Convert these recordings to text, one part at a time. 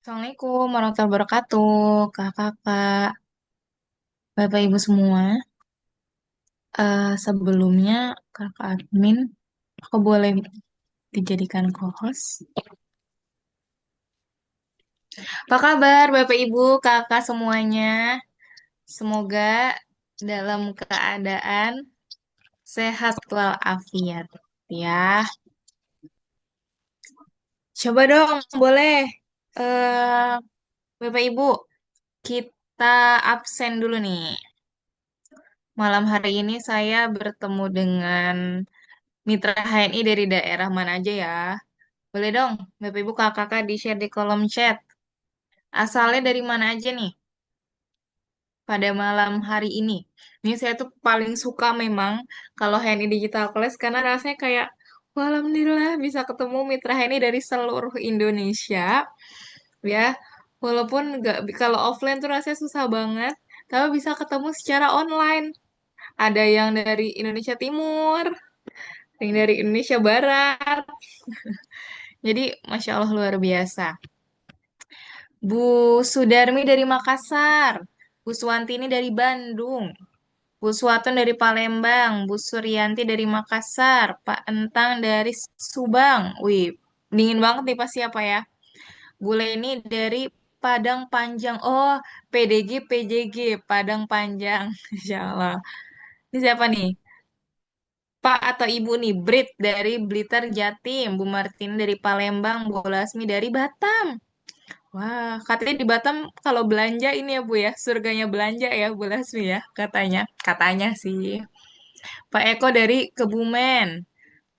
Assalamualaikum warahmatullahi wabarakatuh, kakak-kakak, bapak ibu semua. Sebelumnya kakak admin, aku boleh dijadikan co-host. Apa kabar bapak ibu, kakak semuanya? Semoga dalam keadaan sehat walafiat ya. Coba dong, boleh. eh Bapak ibu, kita absen dulu nih. Malam hari ini saya bertemu dengan Mitra HNI dari daerah mana aja ya? Boleh dong, Bapak Ibu kakak-kakak di-share di kolom chat. Asalnya dari mana aja nih pada malam hari ini? Ini saya tuh paling suka memang kalau HNI Digital Class karena rasanya kayak, wah, alhamdulillah bisa ketemu Mitra HNI dari seluruh Indonesia. Ya, walaupun nggak kalau offline tuh rasanya susah banget, tapi bisa ketemu secara online. Ada yang dari Indonesia Timur, yang dari Indonesia Barat. Jadi, Masya Allah luar biasa. Bu Sudarmi dari Makassar, Bu Suwantini dari Bandung, Bu Suwaton dari Palembang, Bu Suryanti dari Makassar, Pak Entang dari Subang. Wih, dingin banget nih pasti apa ya? Bu Leni dari Padang Panjang. Oh, PDG, PJG, Padang Panjang. Insya Allah. Ini siapa nih? Pak atau Ibu nih, Brit dari Blitar Jatim, Bu Martin dari Palembang, Bu Lasmi dari Batam. Wah, katanya di Batam kalau belanja ini ya Bu ya, surganya belanja ya Bu Lasmi ya, katanya. Katanya sih. Pak Eko dari Kebumen,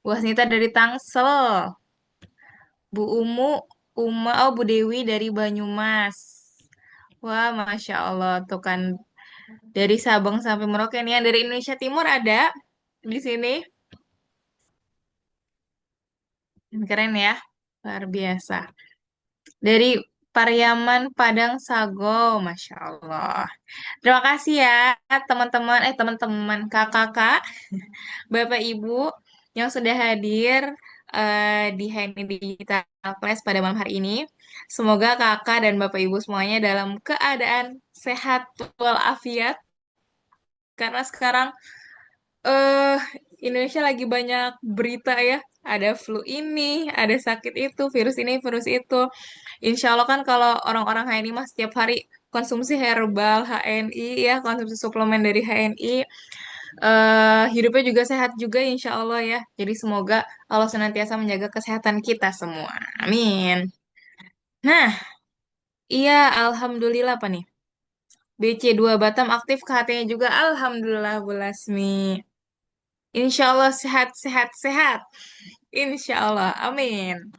Bu Asnita dari Tangsel, Bu Umu, Bu Dewi dari Banyumas. Wah, Masya Allah, tuh kan dari Sabang sampai Merauke nih, yang dari Indonesia Timur ada di sini. Keren ya, luar biasa. Dari Pariaman Padang Sago, Masya Allah. Terima kasih ya teman-teman, kakak-kakak, bapak ibu yang sudah hadir di Hani Digital Class pada malam hari ini. Semoga kakak dan bapak ibu semuanya dalam keadaan sehat walafiat karena sekarang eh Indonesia lagi banyak berita ya. Ada flu ini, ada sakit itu, virus ini, virus itu. Insya Allah kan kalau orang-orang HNI mah setiap hari konsumsi herbal HNI ya, konsumsi suplemen dari HNI, hidupnya juga sehat juga insya Allah ya. Jadi semoga Allah senantiasa menjaga kesehatan kita semua. Amin. Nah, iya Alhamdulillah apa nih? BC2 Batam aktif KHT-nya juga Alhamdulillah Bu Lasmi. Insya Allah sehat, sehat, sehat. Insya Allah. Amin.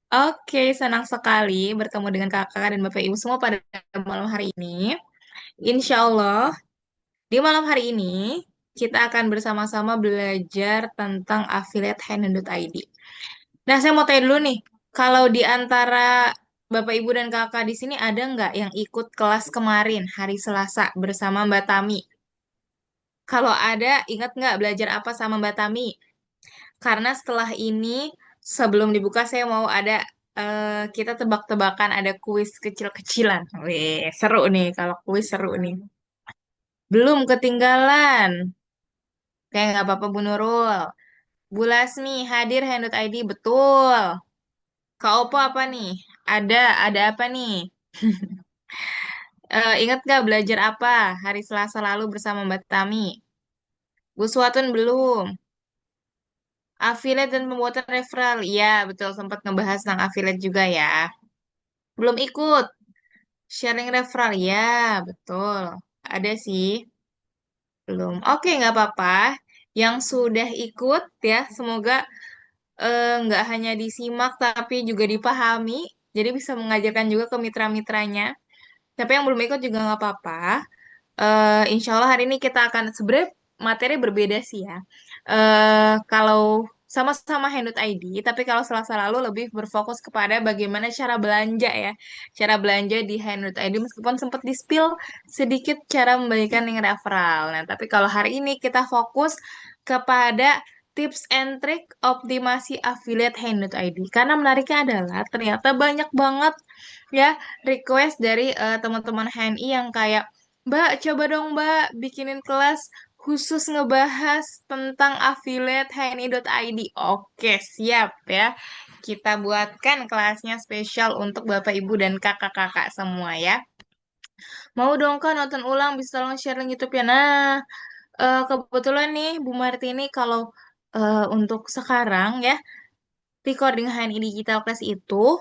Oke, senang sekali bertemu dengan kakak dan bapak ibu semua pada malam hari ini. Insya Allah, di malam hari ini kita akan bersama-sama belajar tentang affiliate hand.id. Nah, saya mau tanya dulu nih, kalau di antara bapak ibu dan kakak di sini ada nggak yang ikut kelas kemarin hari Selasa bersama Mbak Tami? Kalau ada, ingat nggak belajar apa sama Mbak Tami? Karena setelah ini, sebelum dibuka, saya mau ada kita tebak-tebakan, ada kuis kecil-kecilan. Wih, seru nih kalau kuis seru nih. Belum ketinggalan. Kayak nggak apa-apa Bu Nurul. Bu Lasmi hadir hand.id, betul. Kak Opo apa nih? Ada, ada apa nih? Ingat nggak belajar apa hari Selasa lalu bersama Mbak Tami? Bu Suatun belum. Affiliate dan pembuatan referral. Iya, betul. Sempat ngebahas tentang affiliate juga ya. Belum ikut. Sharing referral. Ya, betul. Ada sih. Belum. Oke, nggak apa-apa. Yang sudah ikut ya, semoga nggak hanya disimak tapi juga dipahami. Jadi bisa mengajarkan juga ke mitra-mitranya. Tapi yang belum ikut juga nggak apa-apa. Insya Allah hari ini kita akan sebenarnya materi berbeda sih ya. Kalau sama-sama Handut ID, tapi kalau Selasa lalu lebih berfokus kepada bagaimana cara belanja ya, cara belanja di Handut ID meskipun sempat di-spill sedikit cara memberikan link referral. Nah, tapi kalau hari ini kita fokus kepada tips and trick optimasi affiliate Hand.id. Karena menariknya adalah ternyata banyak banget ya request dari teman-teman HNI yang kayak, Mbak, coba dong Mbak bikinin kelas khusus ngebahas tentang affiliate HNI.id. Oke, siap ya. Kita buatkan kelasnya spesial untuk Bapak, Ibu, dan kakak-kakak semua ya. Mau dong kan nonton ulang, bisa tolong share link YouTube ya. Nah, kebetulan nih Bu Martini kalau untuk sekarang ya recording HNI Digital Class itu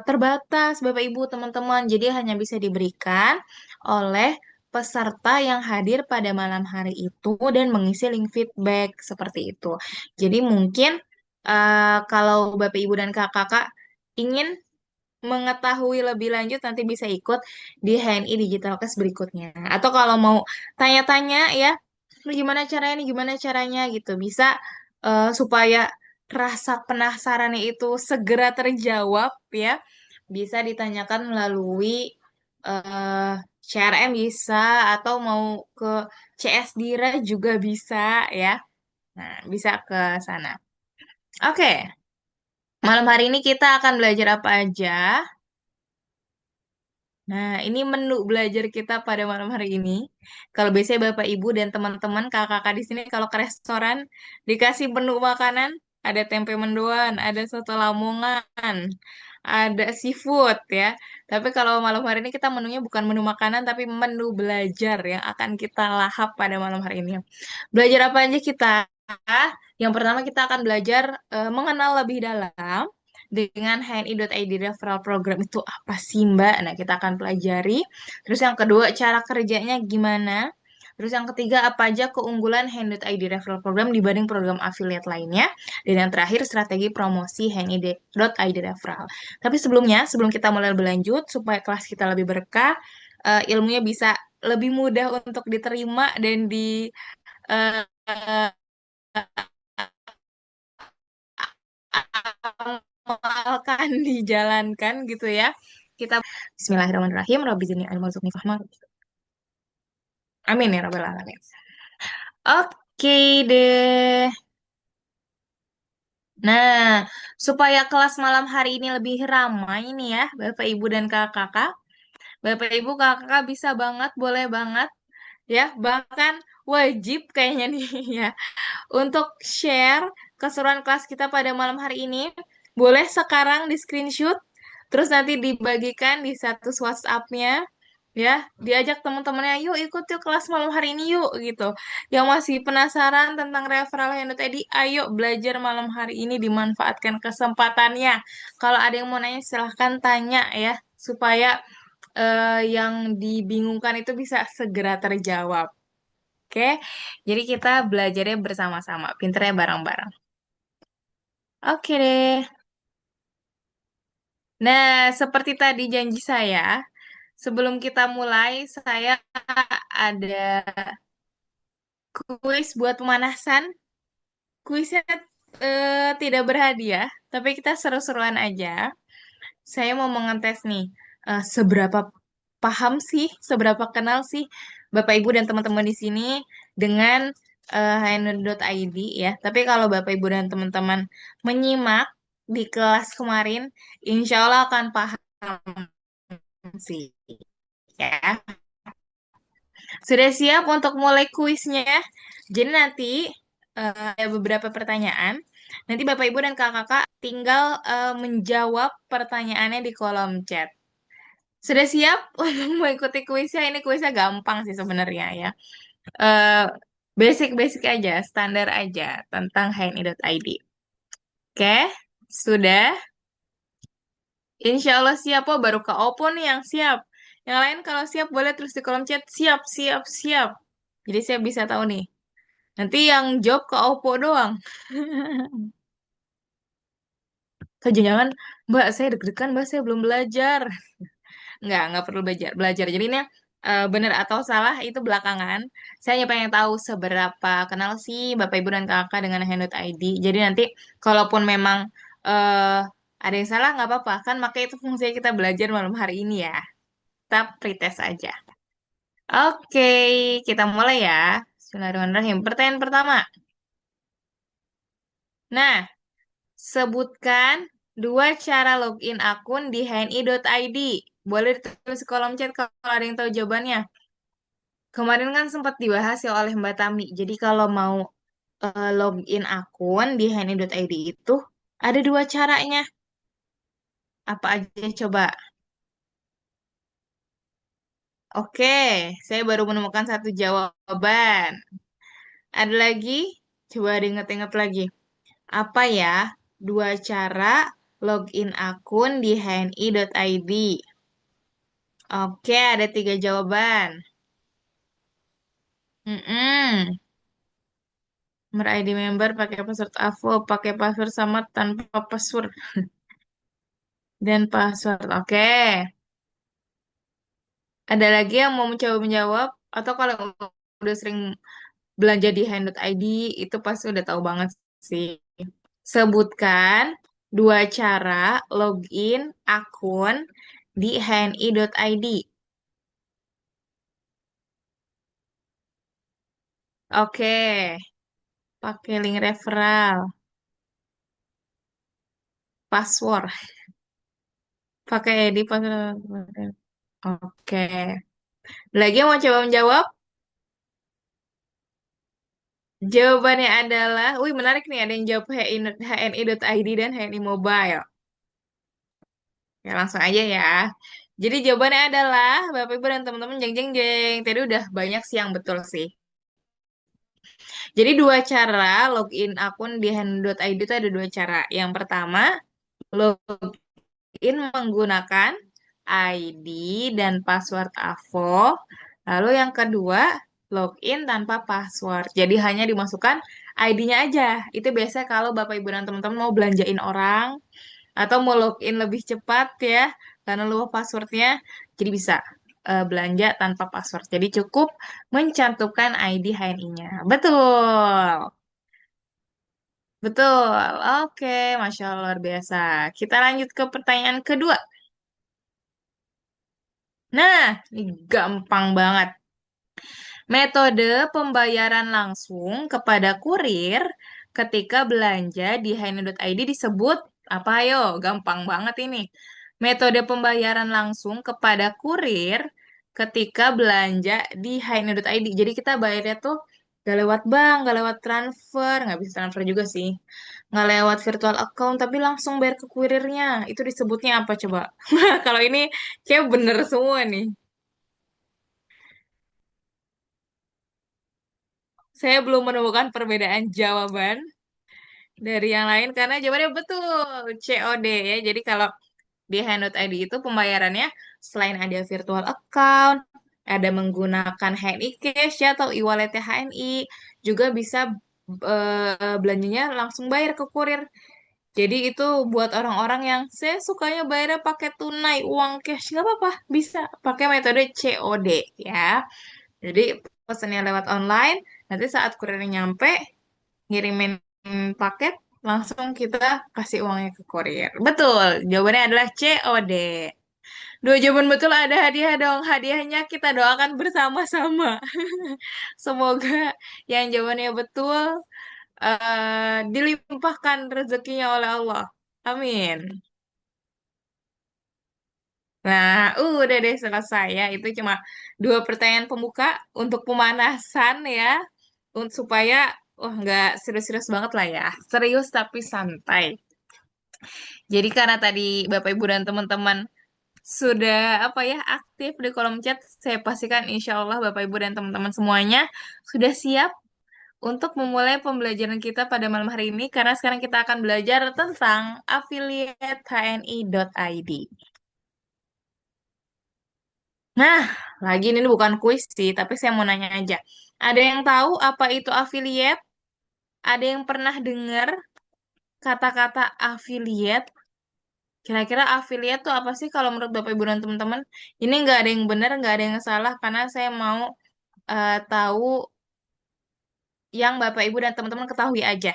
terbatas Bapak Ibu teman-teman. Jadi hanya bisa diberikan oleh peserta yang hadir pada malam hari itu dan mengisi link feedback seperti itu. Jadi mungkin kalau Bapak Ibu dan Kakak ingin mengetahui lebih lanjut nanti bisa ikut di HNI Digital Class berikutnya. Atau kalau mau tanya-tanya ya, "Ini gimana caranya, nih gimana caranya gitu. Bisa supaya rasa penasarannya itu segera terjawab ya. Bisa ditanyakan melalui eh CRM bisa atau mau ke CS Dira juga bisa ya. Nah, bisa ke sana. Oke, malam hari ini kita akan belajar apa aja? Nah, ini menu belajar kita pada malam hari ini. Kalau biasanya Bapak, Ibu, dan teman-teman, kakak-kakak di sini kalau ke restoran dikasih menu makanan, ada tempe mendoan, ada soto Lamongan, ada seafood ya. Tapi kalau malam hari ini kita menunya bukan menu makanan, tapi menu belajar yang akan kita lahap pada malam hari ini. Belajar apa aja kita? Yang pertama kita akan belajar mengenal lebih dalam dengan HNI.id referral program itu apa sih Mbak? Nah, kita akan pelajari. Terus yang kedua, cara kerjanya gimana? Terus yang ketiga, apa aja keunggulan HNI.id referral program dibanding program affiliate lainnya? Dan yang terakhir, strategi promosi HNI.id referral. Tapi sebelumnya, sebelum kita mulai berlanjut, supaya kelas kita lebih berkah, ilmunya bisa lebih mudah untuk diterima dan diamalkan, dijalankan gitu ya. Kita Bismillahirrahmanirrahim. Rabbi zidni ilman warzuqni fahma. Amin ya rabbal alamin. Oke deh. Nah, supaya kelas malam hari ini lebih ramai nih ya, Bapak Ibu dan kakak-kakak. Bapak Ibu kakak bisa banget, boleh banget ya, bahkan wajib kayaknya nih ya untuk share keseruan kelas kita pada malam hari ini. Boleh sekarang di screenshot, terus nanti dibagikan di status WhatsApp-nya, ya. Diajak teman-temannya, yuk ikut yuk kelas malam hari ini yuk, gitu. Yang masih penasaran tentang referral Hendo tadi, ayo belajar malam hari ini, dimanfaatkan kesempatannya. Kalau ada yang mau nanya, silahkan tanya ya, supaya yang dibingungkan itu bisa segera terjawab. Oke, jadi kita belajarnya bersama-sama, pinternya bareng-bareng. Oke deh. Nah, seperti tadi janji saya, sebelum kita mulai, saya ada kuis buat pemanasan. Kuisnya tidak berhadiah, tapi kita seru-seruan aja. Saya mau mengetes nih, seberapa paham sih, seberapa kenal sih Bapak Ibu dan teman-teman di sini dengan HND.id ya. Tapi kalau Bapak Ibu dan teman-teman menyimak di kelas kemarin, insya Allah akan paham sih ya. Sudah siap untuk mulai kuisnya? Jadi nanti ada beberapa pertanyaan. Nanti Bapak Ibu dan Kakak-kakak tinggal menjawab pertanyaannya di kolom chat. Sudah siap untuk mengikuti kuisnya? Ini kuisnya gampang sih sebenarnya ya. Eh, Basic-basic aja, standar aja tentang HNI.id. Oke, sudah. Insya Allah siap. Oh, baru ke Oppo nih yang siap. Yang lain kalau siap boleh terus di kolom chat. Siap, siap, siap. Jadi saya bisa tahu nih. Nanti yang job ke Oppo doang. Atau jangan, Mbak, saya deg-degan, Mbak, saya belum belajar. Nggak perlu belajar. Belajar. Jadi ini benar atau salah itu belakangan. Saya hanya pengen tahu seberapa kenal sih Bapak Ibu dan Kakak dengan Handut ID. Jadi nanti kalaupun memang ada yang salah nggak apa-apa kan, makanya itu fungsinya kita belajar malam hari ini ya. Kita pretest aja. Oke, kita mulai ya. Bismillahirrahmanirrahim. Pertanyaan pertama. Nah, sebutkan dua cara login akun di hni.id. Boleh ditulis di kolom chat kalau ada yang tahu jawabannya. Kemarin kan sempat dibahas ya oleh Mbak Tami. Jadi kalau mau login akun di hni.id itu ada dua caranya. Apa aja coba? Oke, saya baru menemukan satu jawaban. Ada lagi? Coba diingat-ingat lagi. Apa ya? Dua cara login akun di hni.id. Oke, ada tiga jawaban. Mm-mm. Mer-ID member pakai password AVO, pakai password sama tanpa password dan password. Oke. Ada lagi yang mau mencoba menjawab? Atau kalau udah sering belanja di hand.id, itu pasti udah tahu banget sih. Sebutkan dua cara login akun di hni.id. Oke, pakai link referral, password, pakai ID password. Oke. Lagi yang mau coba menjawab? Jawabannya adalah, wih menarik nih ada yang jawab hni.id dan HNI Mobile. Ya langsung aja ya. Jadi jawabannya adalah, Bapak Ibu dan teman-teman jeng jeng jeng. Tadi udah banyak sih yang betul sih. Jadi dua cara login akun di hni.id itu ada dua cara. Yang pertama, login menggunakan ID dan password AVO. Lalu yang kedua, login tanpa password. Jadi hanya dimasukkan ID-nya aja. Itu biasa kalau Bapak Ibu dan teman-teman mau belanjain orang atau mau login lebih cepat ya karena lupa passwordnya. Jadi bisa belanja tanpa password. Jadi cukup mencantumkan ID HNI-nya. Betul. Betul. Oke, Masya Allah luar biasa. Kita lanjut ke pertanyaan kedua. Nah, ini gampang banget. Metode pembayaran langsung kepada kurir ketika belanja di hine.id disebut apa? Ayo, gampang banget ini. Metode pembayaran langsung kepada kurir ketika belanja di hine.id. Jadi kita bayarnya tuh gak lewat bank, gak lewat transfer, nggak bisa transfer juga sih. Nggak lewat virtual account, tapi langsung bayar ke kurirnya. Itu disebutnya apa coba? Kalau ini kayak bener semua nih. Saya belum menemukan perbedaan jawaban dari yang lain karena jawabannya betul COD ya. Jadi kalau di Handout ID itu pembayarannya selain ada virtual account, ada menggunakan HNI Cash ya atau e-walletnya HNI, juga bisa belanjanya langsung bayar ke kurir. Jadi itu buat orang-orang yang saya sukanya bayarnya pakai tunai, uang cash, nggak apa-apa, bisa pakai metode COD ya. Jadi pesannya lewat online, nanti saat kurirnya nyampe, ngirimin paket, langsung kita kasih uangnya ke kurir. Betul, jawabannya adalah COD. Dua jawaban betul ada hadiah dong. Hadiahnya kita doakan bersama-sama. Semoga yang jawabannya betul dilimpahkan rezekinya oleh Allah. Amin. Nah, udah deh selesai ya. Itu cuma dua pertanyaan pembuka untuk pemanasan ya. Supaya, wah nggak serius-serius banget lah ya. Serius tapi santai. Jadi karena tadi Bapak Ibu dan teman-teman sudah apa ya aktif di kolom chat, saya pastikan insya Allah Bapak Ibu dan teman-teman semuanya sudah siap untuk memulai pembelajaran kita pada malam hari ini karena sekarang kita akan belajar tentang affiliate HNI.id. Nah, lagi ini bukan kuis sih, tapi saya mau nanya aja. Ada yang tahu apa itu affiliate? Ada yang pernah dengar kata-kata affiliate? Kira-kira affiliate tuh apa sih kalau menurut Bapak Ibu dan teman-teman? Ini nggak ada yang benar, nggak ada yang salah karena saya mau tahu yang Bapak Ibu dan teman-teman ketahui aja.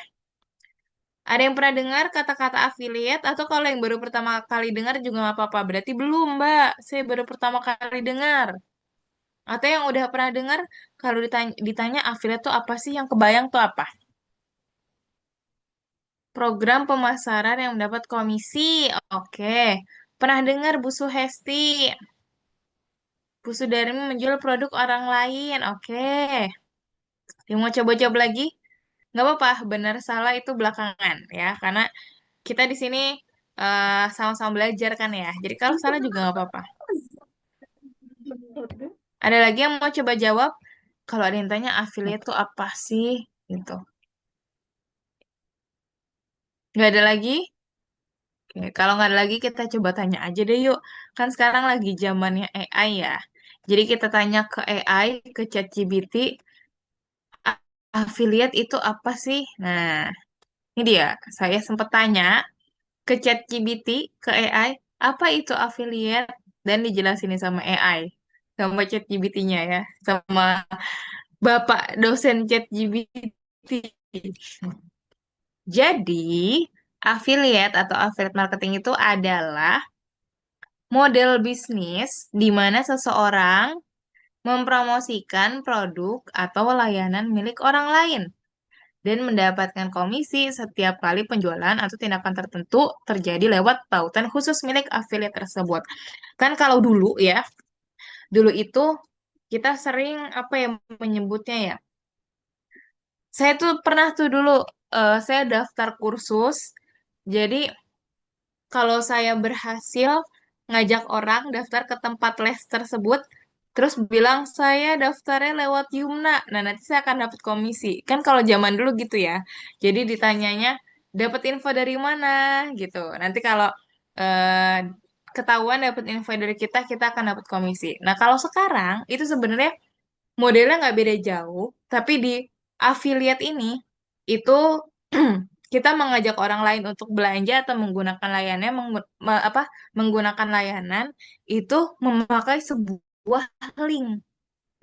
Ada yang pernah dengar kata-kata affiliate atau kalau yang baru pertama kali dengar juga nggak apa-apa. Berarti belum, Mbak. Saya baru pertama kali dengar. Atau yang udah pernah dengar kalau ditanya affiliate tuh apa sih? Yang kebayang tuh apa? program pemasaran yang mendapat komisi. Oke. Pernah dengar Bu Suhesti? Bu Sudarmi menjual produk orang lain. Oke. Yang mau coba-coba lagi? Nggak apa-apa, benar salah itu belakangan ya. Karena kita di sini sama-sama belajar kan ya. Jadi kalau salah juga nggak apa-apa. Ada lagi yang mau coba jawab? Kalau ada yang tanya affiliate itu apa sih? Gitu. Nggak ada lagi? Oke, kalau nggak ada lagi kita coba tanya aja deh yuk. Kan sekarang lagi zamannya AI ya. Jadi kita tanya ke AI, ke ChatGPT, affiliate itu apa sih? Nah, ini dia. Saya sempat tanya ke ChatGPT, ke AI, apa itu affiliate? Dan dijelasin nih sama AI. Sama ChatGPT-nya ya. Sama Bapak dosen ChatGPT. Jadi, affiliate atau affiliate marketing itu adalah model bisnis di mana seseorang mempromosikan produk atau layanan milik orang lain dan mendapatkan komisi setiap kali penjualan atau tindakan tertentu terjadi lewat pautan khusus milik affiliate tersebut. Kan kalau dulu ya, dulu itu kita sering apa yang menyebutnya ya. Saya tuh pernah tuh dulu saya daftar kursus. Jadi kalau saya berhasil ngajak orang daftar ke tempat les tersebut, terus bilang saya daftarnya lewat Yumna, nah nanti saya akan dapat komisi. Kan kalau zaman dulu gitu ya. Jadi ditanyanya dapat info dari mana gitu. Nanti kalau eh, ketahuan dapat info dari kita, kita akan dapat komisi. Nah kalau sekarang itu sebenarnya modelnya nggak beda jauh, tapi di affiliate ini itu kita mengajak orang lain untuk belanja atau menggunakan layanannya menggunakan layanan itu memakai sebuah link.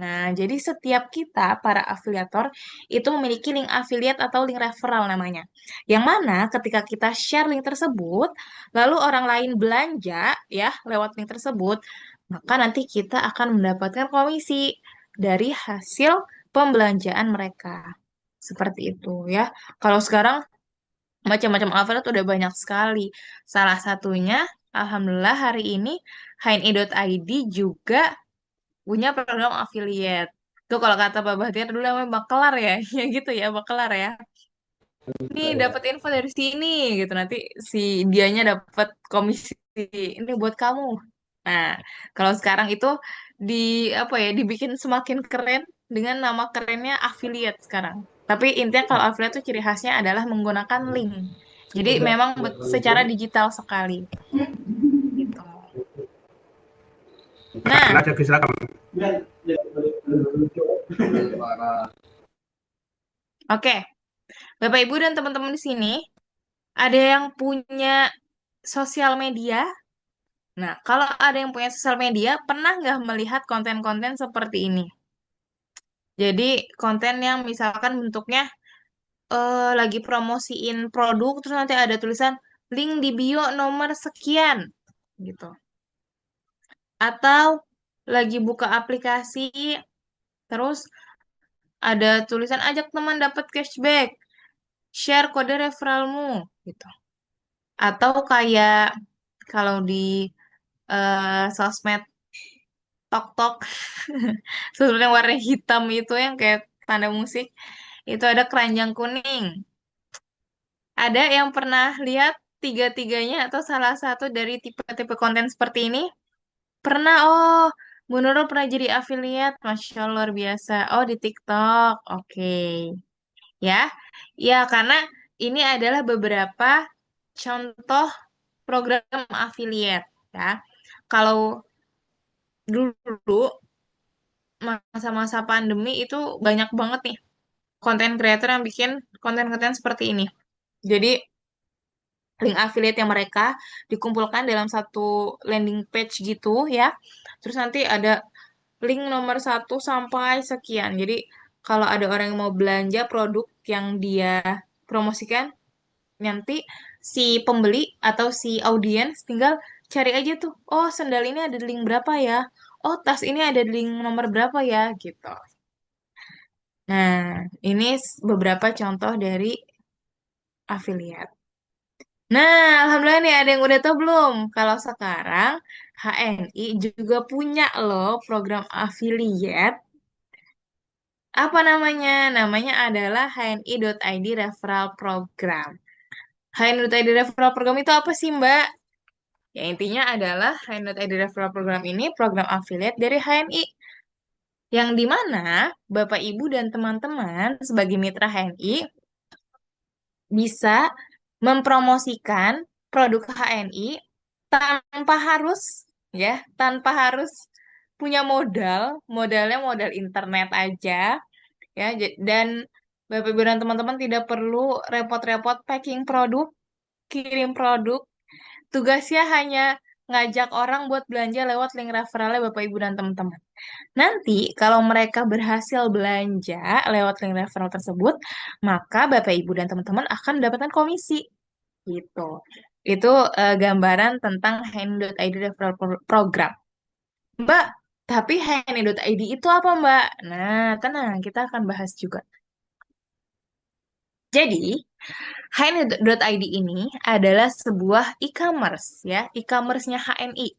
Nah, jadi setiap kita para afiliator itu memiliki link affiliate atau link referral namanya. Yang mana ketika kita share link tersebut, lalu orang lain belanja ya lewat link tersebut, maka nanti kita akan mendapatkan komisi dari hasil pembelanjaan mereka. Seperti itu ya. Kalau sekarang macam-macam affiliate udah banyak sekali. Salah satunya, alhamdulillah hari ini HNI.id juga punya program affiliate. Tuh kalau kata Pak Bahtiar dulu namanya bakelar ya, ya gitu ya, bakelar ya. Nih dapat info dari sini gitu, nanti si dianya dapat komisi ini buat kamu. Nah, kalau sekarang itu di apa ya, dibikin semakin keren dengan nama kerennya affiliate sekarang. Tapi intinya kalau affiliate tuh ciri khasnya adalah menggunakan link. Jadi memang secara digital sekali gitu. Nah, Silakan, silakan. oke. Bapak Ibu dan teman-teman di sini, ada yang punya sosial media? Nah, kalau ada yang punya sosial media, pernah nggak melihat konten-konten seperti ini? Jadi, konten yang misalkan bentuknya lagi promosiin produk, terus nanti ada tulisan link di bio nomor sekian, gitu. Atau lagi buka aplikasi, terus ada tulisan ajak teman dapat cashback, share kode referralmu, gitu. Atau kayak kalau di sosmed tok-tok sebenarnya warna hitam itu yang kayak tanda musik itu ada keranjang kuning. Ada yang pernah lihat tiga-tiganya atau salah satu dari tipe-tipe konten seperti ini? Pernah, oh, Bu Nurul pernah jadi affiliate, Masya Allah luar biasa. Oh, di TikTok, oke. Ya, ya karena ini adalah beberapa contoh program affiliate, ya. Kalau dulu masa-masa pandemi itu banyak banget nih konten creator yang bikin konten-konten seperti ini. Jadi link affiliate yang mereka dikumpulkan dalam satu landing page gitu ya. Terus nanti ada link nomor satu sampai sekian. Jadi kalau ada orang yang mau belanja produk yang dia promosikan, nanti si pembeli atau si audiens tinggal cari aja tuh. Oh, sendal ini ada di link berapa ya? Oh, tas ini ada di link nomor berapa ya? Gitu. Nah, ini beberapa contoh dari affiliate. Nah, alhamdulillah nih ada yang udah tahu belum? Kalau sekarang HNI juga punya loh program affiliate. Apa namanya? Namanya adalah HNI.ID Referral Program. HNI.ID Referral Program itu apa sih, Mbak? Ya, intinya adalah HNI.ID Referral Program ini program affiliate dari HNI. Yang dimana Bapak, Ibu, dan teman-teman sebagai mitra HNI bisa mempromosikan produk HNI tanpa harus tanpa harus punya modalnya modal internet aja ya. Dan Bapak Ibu dan teman-teman tidak perlu repot-repot packing produk, kirim produk. Tugasnya hanya ngajak orang buat belanja lewat link referralnya Bapak Ibu dan teman-teman. Nanti kalau mereka berhasil belanja lewat link referral tersebut, maka Bapak Ibu dan teman-teman akan mendapatkan komisi gitu. Itu gambaran tentang Hand.id referral program. Mbak, tapi Hand.id itu apa, Mbak? Nah, tenang, kita akan bahas juga. Jadi, Hand.id ini adalah sebuah e-commerce ya, e-commerce-nya HNI.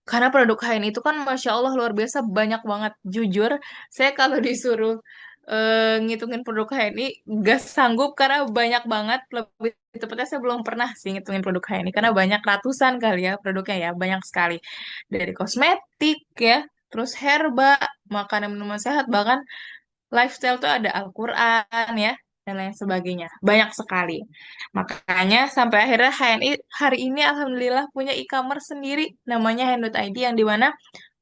Karena produk HNI itu kan Masya Allah luar biasa banyak banget. Jujur, saya kalau disuruh ngitungin produk HNI gak sanggup karena banyak banget. Lebih tepatnya saya belum pernah sih ngitungin produk HNI karena banyak ratusan kali ya produknya ya, banyak sekali. Dari kosmetik ya, terus herba, makanan minuman sehat, bahkan lifestyle tuh ada Al-Quran ya, dan lain sebagainya. Banyak sekali. Makanya sampai akhirnya HNI hari ini Alhamdulillah punya e-commerce sendiri namanya Hand.id yang dimana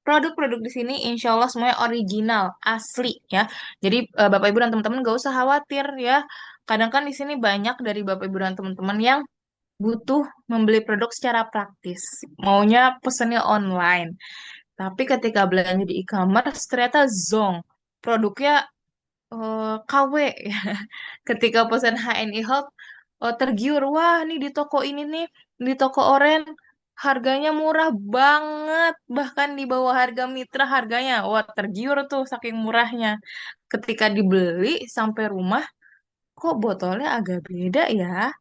produk-produk di sini insya Allah semuanya original, asli ya. Jadi Bapak Ibu dan teman-teman gak usah khawatir ya. Kadang kan di sini banyak dari Bapak Ibu dan teman-teman yang butuh membeli produk secara praktis. Maunya pesennya online. Tapi ketika belanja di e-commerce ternyata zonk. Produknya KW ya. Ketika pesan HNI Health tergiur, wah nih di toko ini nih, di toko Oren harganya murah banget, bahkan di bawah harga mitra harganya. Wah, tergiur tuh saking murahnya. Ketika dibeli sampai rumah, kok botolnya agak beda ya?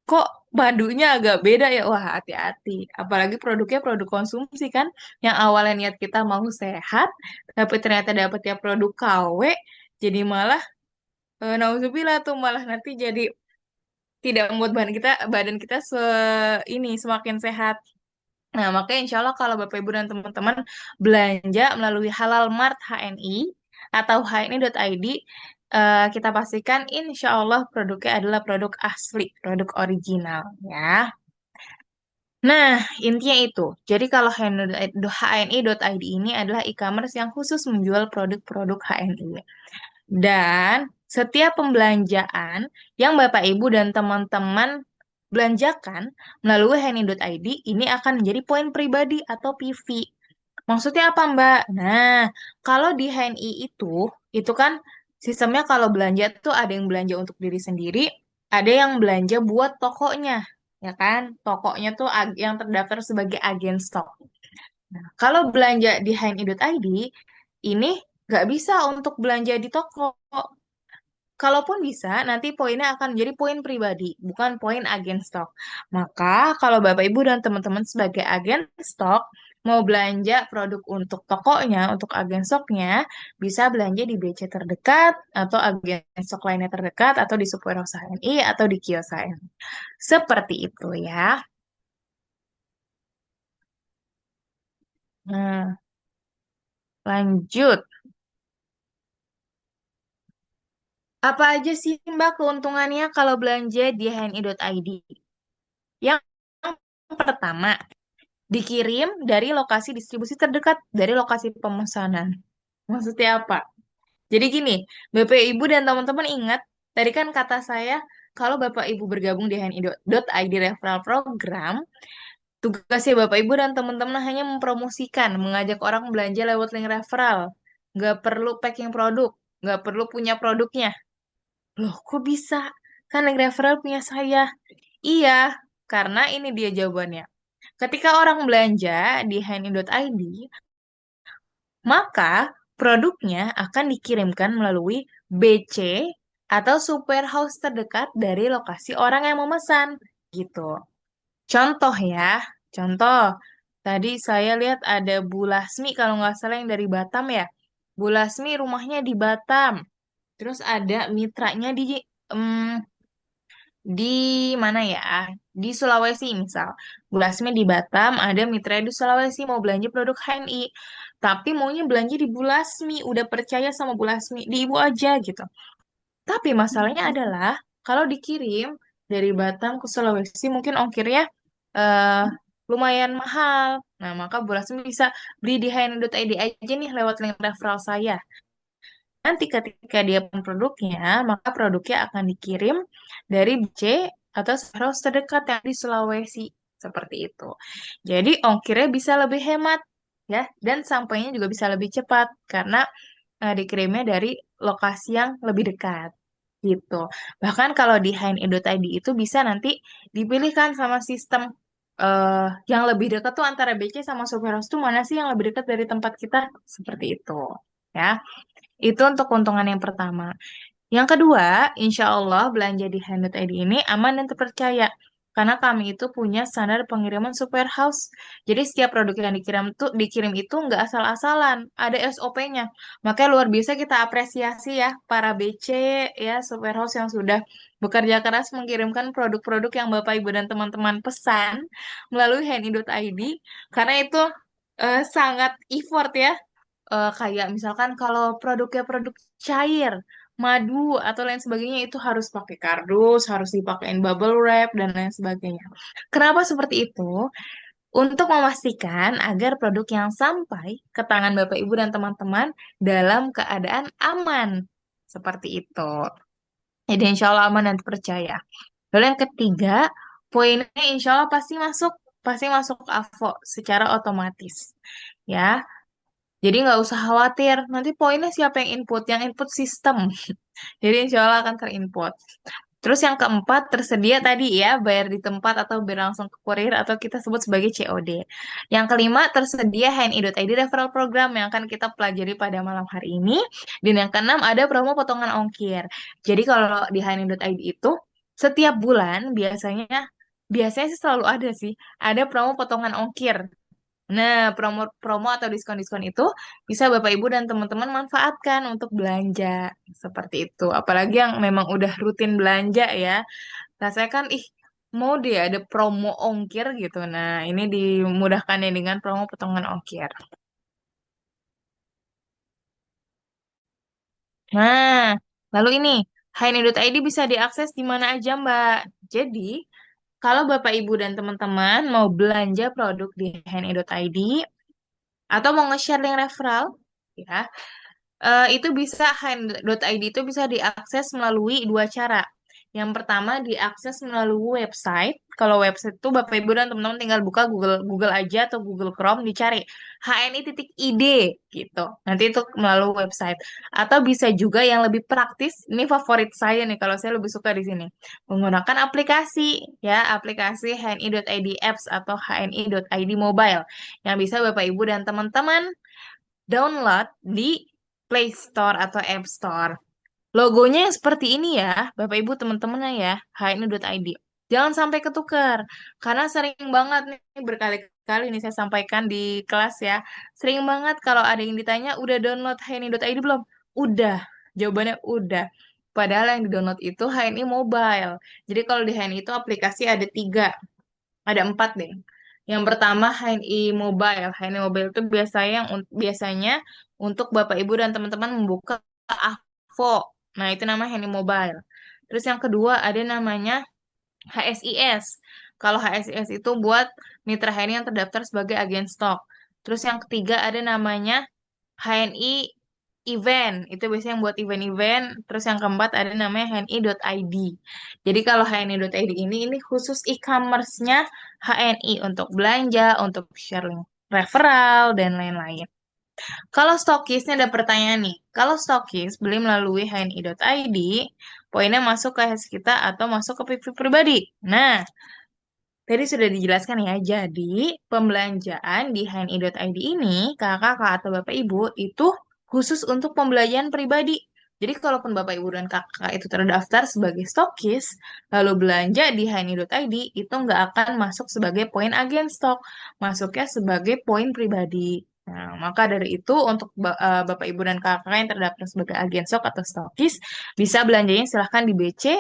Kok madunya agak beda ya? Wah, hati-hati. Apalagi produknya produk konsumsi kan, yang awalnya niat kita mau sehat, tapi ternyata dapetnya produk KW, jadi malah nauzubillah tuh malah nanti jadi tidak membuat badan kita ini semakin sehat. Nah, makanya insya Allah kalau Bapak Ibu dan teman-teman belanja melalui Halal Mart HNI atau hni.id, kita pastikan insya Allah produknya adalah produk asli, produk original ya. Nah, intinya itu. Jadi kalau hni.id ini adalah e-commerce yang khusus menjual produk-produk HNI. Dan setiap pembelanjaan yang Bapak Ibu dan teman-teman belanjakan melalui hani.id ini akan menjadi poin pribadi atau PV. Maksudnya apa, Mbak? Nah, kalau di HNI itu kan sistemnya kalau belanja tuh ada yang belanja untuk diri sendiri, ada yang belanja buat tokonya, ya kan? Tokonya tuh yang terdaftar sebagai agen stok. Nah, kalau belanja di hani.id, ini nggak bisa untuk belanja di toko. Kalaupun bisa, nanti poinnya akan menjadi poin pribadi, bukan poin agen stok. Maka, kalau Bapak Ibu dan teman-teman sebagai agen stok, mau belanja produk untuk tokonya, untuk agen stoknya, bisa belanja di BC terdekat, atau agen stok lainnya terdekat, atau di Superhouse HNI, atau di kios HNI. Seperti itu ya. Nah, lanjut. Apa aja sih Mbak keuntungannya kalau belanja di hni.id? Yang pertama, dikirim dari lokasi distribusi terdekat dari lokasi pemesanan. Maksudnya apa? Jadi gini, Bapak Ibu dan teman-teman ingat, tadi kan kata saya, kalau Bapak Ibu bergabung di HNI.id referral program, tugasnya Bapak Ibu dan teman-teman hanya mempromosikan, mengajak orang belanja lewat link referral. Nggak perlu packing produk, nggak perlu punya produknya. Loh, kok bisa? Kan link referral punya saya. Iya, karena ini dia jawabannya. Ketika orang belanja di hani.id, maka produknya akan dikirimkan melalui BC atau super house terdekat dari lokasi orang yang memesan. gitu. Contoh ya, contoh. Tadi saya lihat ada Bu Lasmi kalau nggak salah yang dari Batam ya. Bu Lasmi rumahnya di Batam. Terus ada mitranya em, di mana ya? Di Sulawesi misal. Bu Lasmi di Batam, ada mitra di Sulawesi mau belanja produk HNI. Tapi maunya belanja di Bu Lasmi, udah percaya sama Bu Lasmi, di Ibu aja gitu. Tapi masalahnya adalah kalau dikirim dari Batam ke Sulawesi mungkin ongkirnya eh, lumayan mahal. Nah, maka Bu Lasmi bisa beli di hn.id aja nih lewat link referral saya. Nanti ketika dia pun produknya, maka produknya akan dikirim dari BC atau warehouse terdekat yang di Sulawesi. Seperti itu. Jadi ongkirnya bisa lebih hemat ya, dan sampainya juga bisa lebih cepat karena dikirimnya dari lokasi yang lebih dekat gitu. Bahkan kalau di HNI.id itu bisa nanti dipilihkan sama sistem yang lebih dekat tuh antara BC sama Superhouse tuh mana sih yang lebih dekat dari tempat kita seperti itu ya. Itu untuk keuntungan yang pertama. Yang kedua, insya Allah belanja di Hand.id ini aman dan terpercaya. Karena kami itu punya standar pengiriman super house. Jadi setiap produk yang dikirim itu nggak asal-asalan, ada SOP-nya. Makanya luar biasa kita apresiasi ya para BC ya super house yang sudah bekerja keras mengirimkan produk-produk yang Bapak Ibu dan teman-teman pesan melalui Hand.id karena itu sangat effort ya, kayak misalkan kalau produknya produk cair, madu atau lain sebagainya itu harus pakai kardus, harus dipakein bubble wrap dan lain sebagainya. Kenapa seperti itu? Untuk memastikan agar produk yang sampai ke tangan Bapak Ibu dan teman-teman dalam keadaan aman. Seperti itu. Jadi insya Allah aman dan terpercaya. Lalu yang ketiga, poinnya insya Allah pasti masuk AVO secara otomatis. Ya, jadi nggak usah khawatir, nanti poinnya siapa yang input? Yang input sistem. Jadi insya Allah akan terinput. Terus yang keempat, tersedia tadi ya, bayar di tempat atau bayar langsung ke kurir atau kita sebut sebagai COD. Yang kelima, tersedia HNI.id referral program yang akan kita pelajari pada malam hari ini. Dan yang keenam, ada promo potongan ongkir. Jadi kalau di HNI.id itu, setiap bulan biasanya sih selalu ada sih, ada promo potongan ongkir. Nah, promo-promo atau diskon-diskon itu bisa Bapak Ibu dan teman-teman manfaatkan untuk belanja seperti itu. Apalagi yang memang udah rutin belanja ya. Rasanya kan mau deh ada promo ongkir gitu. Nah, ini dimudahkan ya dengan promo potongan ongkir. Nah, lalu ini HNI.id bisa diakses di mana aja, Mbak. Jadi, kalau Bapak Ibu dan teman-teman mau belanja produk di HNI.id atau mau nge-share link referral, ya, itu bisa hand.id itu bisa diakses melalui dua cara. Yang pertama diakses melalui website. Kalau website itu Bapak Ibu dan teman-teman tinggal buka Google Google aja atau Google Chrome dicari HNI.id gitu. Nanti itu melalui website. Atau bisa juga yang lebih praktis, ini favorit saya nih kalau saya lebih suka di sini. Menggunakan aplikasi ya, aplikasi HNI.id apps atau HNI.id mobile yang bisa Bapak Ibu dan teman-teman download di Play Store atau App Store. Logonya yang seperti ini ya, Bapak Ibu teman-temannya ya, hnu.id. Jangan sampai ketukar, karena sering banget nih berkali-kali nih saya sampaikan di kelas ya. Sering banget kalau ada yang ditanya, udah download hnu.id belum? Udah, jawabannya udah. Padahal yang di-download itu HNI Mobile. Jadi kalau di HNI itu aplikasi ada tiga. Ada empat deh. Yang pertama HNI Mobile. HNI Mobile itu biasanya untuk Bapak Ibu dan teman-teman membuka AVO. Nah, itu nama HNI Mobile. Terus yang kedua ada namanya HSIS. Kalau HSIS itu buat mitra HNI yang terdaftar sebagai agen stok. Terus yang ketiga ada namanya HNI Event, itu biasanya yang buat event-event. Terus yang keempat ada namanya hni.id. Jadi kalau hni.id ini khusus e-commerce-nya HNI untuk belanja, untuk sharing referral, dan lain-lain. Kalau stokis, ini ada pertanyaan nih. Kalau stokis beli melalui hni.id, poinnya masuk ke has kita atau masuk ke PV pribadi. Nah, tadi sudah dijelaskan ya, jadi pembelanjaan di hni.id ini, kakak atau bapak ibu, itu khusus untuk pembelanjaan pribadi. Jadi kalaupun Bapak Ibu dan Kakak itu terdaftar sebagai stokis, lalu belanja di hani.id, itu nggak akan masuk sebagai poin agen stok, masuknya sebagai poin pribadi. Nah, maka dari itu untuk Bapak Ibu dan Kakak yang terdaftar sebagai agen stok atau stokis, bisa belanjanya silahkan di BC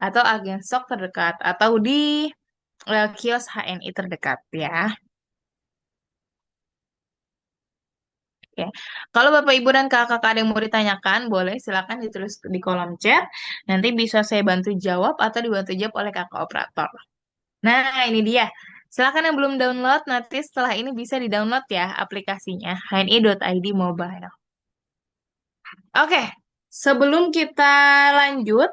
atau agen stok terdekat atau di kios HNI terdekat ya. Oke. Kalau Bapak Ibu dan Kakak ada yang mau ditanyakan, boleh silakan ditulis di kolom chat. Nanti bisa saya bantu jawab atau dibantu jawab oleh kakak operator. Nah, ini dia. Silakan yang belum download, nanti setelah ini bisa di-download ya aplikasinya hni.id Mobile. Oke, sebelum kita lanjut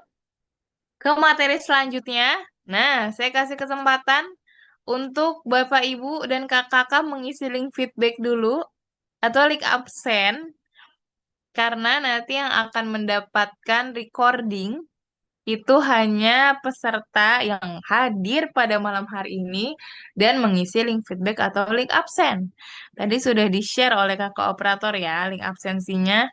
ke materi selanjutnya, nah, saya kasih kesempatan untuk Bapak Ibu dan Kakak mengisi link feedback dulu atau link absen. Karena nanti yang akan mendapatkan recording itu hanya peserta yang hadir pada malam hari ini dan mengisi link feedback atau link absen. Tadi sudah di-share oleh kakak operator ya, link absensinya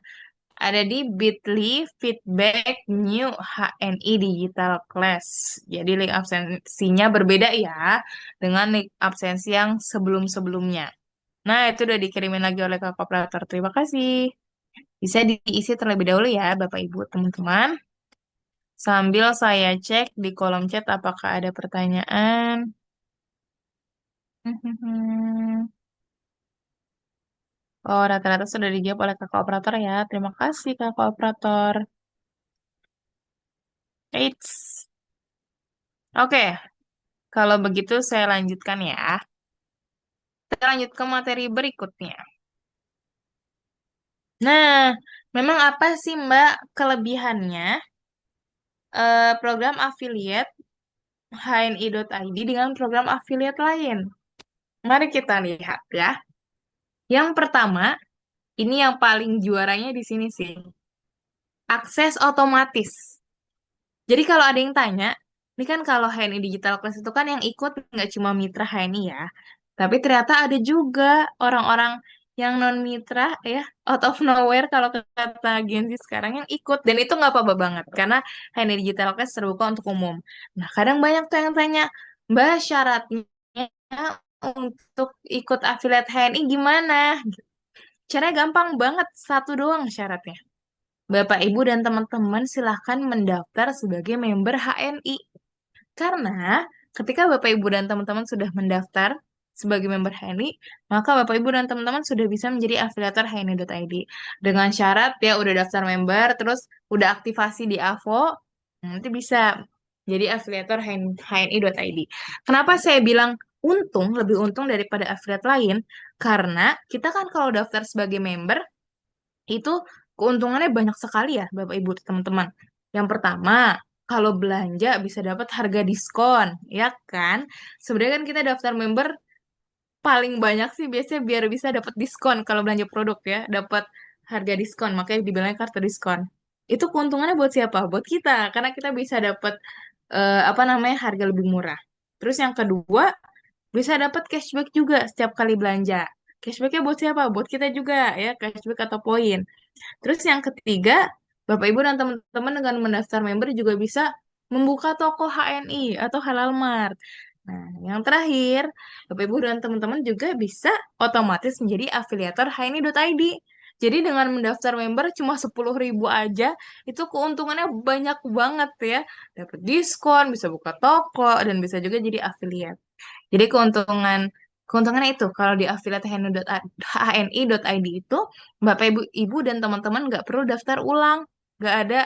ada di bit.ly feedback new HNI Digital Class. Jadi link absensinya berbeda ya dengan link absensi yang sebelum-sebelumnya. Nah, itu udah dikirimin lagi oleh kakak operator. Terima kasih. Bisa diisi terlebih dahulu ya, Bapak Ibu, teman-teman. Sambil saya cek di kolom chat apakah ada pertanyaan. Oh, rata-rata sudah dijawab oleh kakak operator ya. Terima kasih kakak operator. Eits. Oke, kalau begitu saya lanjutkan ya. Kita lanjut ke materi berikutnya. Nah, memang apa sih Mbak kelebihannya program affiliate HNI.id dengan program affiliate lain? Mari kita lihat ya. Yang pertama, ini yang paling juaranya di sini sih. Akses otomatis. Jadi kalau ada yang tanya, ini kan kalau HNI Digital Class itu kan yang ikut nggak cuma mitra HNI ya, tapi ternyata ada juga orang-orang yang non mitra ya, out of nowhere kalau kata Gen Z sekarang yang ikut dan itu nggak apa-apa banget karena HNI Digital Class terbuka untuk umum. Nah kadang banyak tuh yang tanya, Mbak syaratnya untuk ikut affiliate HNI gimana? Caranya gampang banget, satu doang syaratnya. Bapak, Ibu, dan teman-teman silahkan mendaftar sebagai member HNI. Karena ketika Bapak, Ibu, dan teman-teman sudah mendaftar sebagai member HNI, maka Bapak, Ibu, dan teman-teman sudah bisa menjadi afiliator HNI.id. Dengan syarat ya udah daftar member, terus udah aktivasi di AVO, nanti bisa jadi afiliator HNI.id. Kenapa saya bilang untung, lebih untung daripada afiliat lain? Karena kita kan kalau daftar sebagai member, itu keuntungannya banyak sekali ya, Bapak Ibu teman-teman. Yang pertama, kalau belanja bisa dapat harga diskon, ya kan? Sebenarnya kan kita daftar member paling banyak sih biasanya biar bisa dapat diskon kalau belanja produk ya, dapat harga diskon, makanya dibilangnya kartu diskon. Itu keuntungannya buat siapa? Buat kita, karena kita bisa dapat apa namanya harga lebih murah. Terus yang kedua, bisa dapat cashback juga setiap kali belanja. Cashbacknya buat siapa? Buat kita juga ya, cashback atau poin. Terus yang ketiga, Bapak Ibu dan teman-teman dengan mendaftar member juga bisa membuka toko HNI atau Halal Mart. Nah, yang terakhir, Bapak Ibu dan teman-teman juga bisa otomatis menjadi afiliator HNI.id. Jadi dengan mendaftar member cuma 10.000 aja, itu keuntungannya banyak banget ya. Dapat diskon, bisa buka toko, dan bisa juga jadi afiliat. Jadi keuntungannya itu kalau di affiliate hni.id itu Bapak Ibu dan teman-teman nggak perlu daftar ulang, nggak ada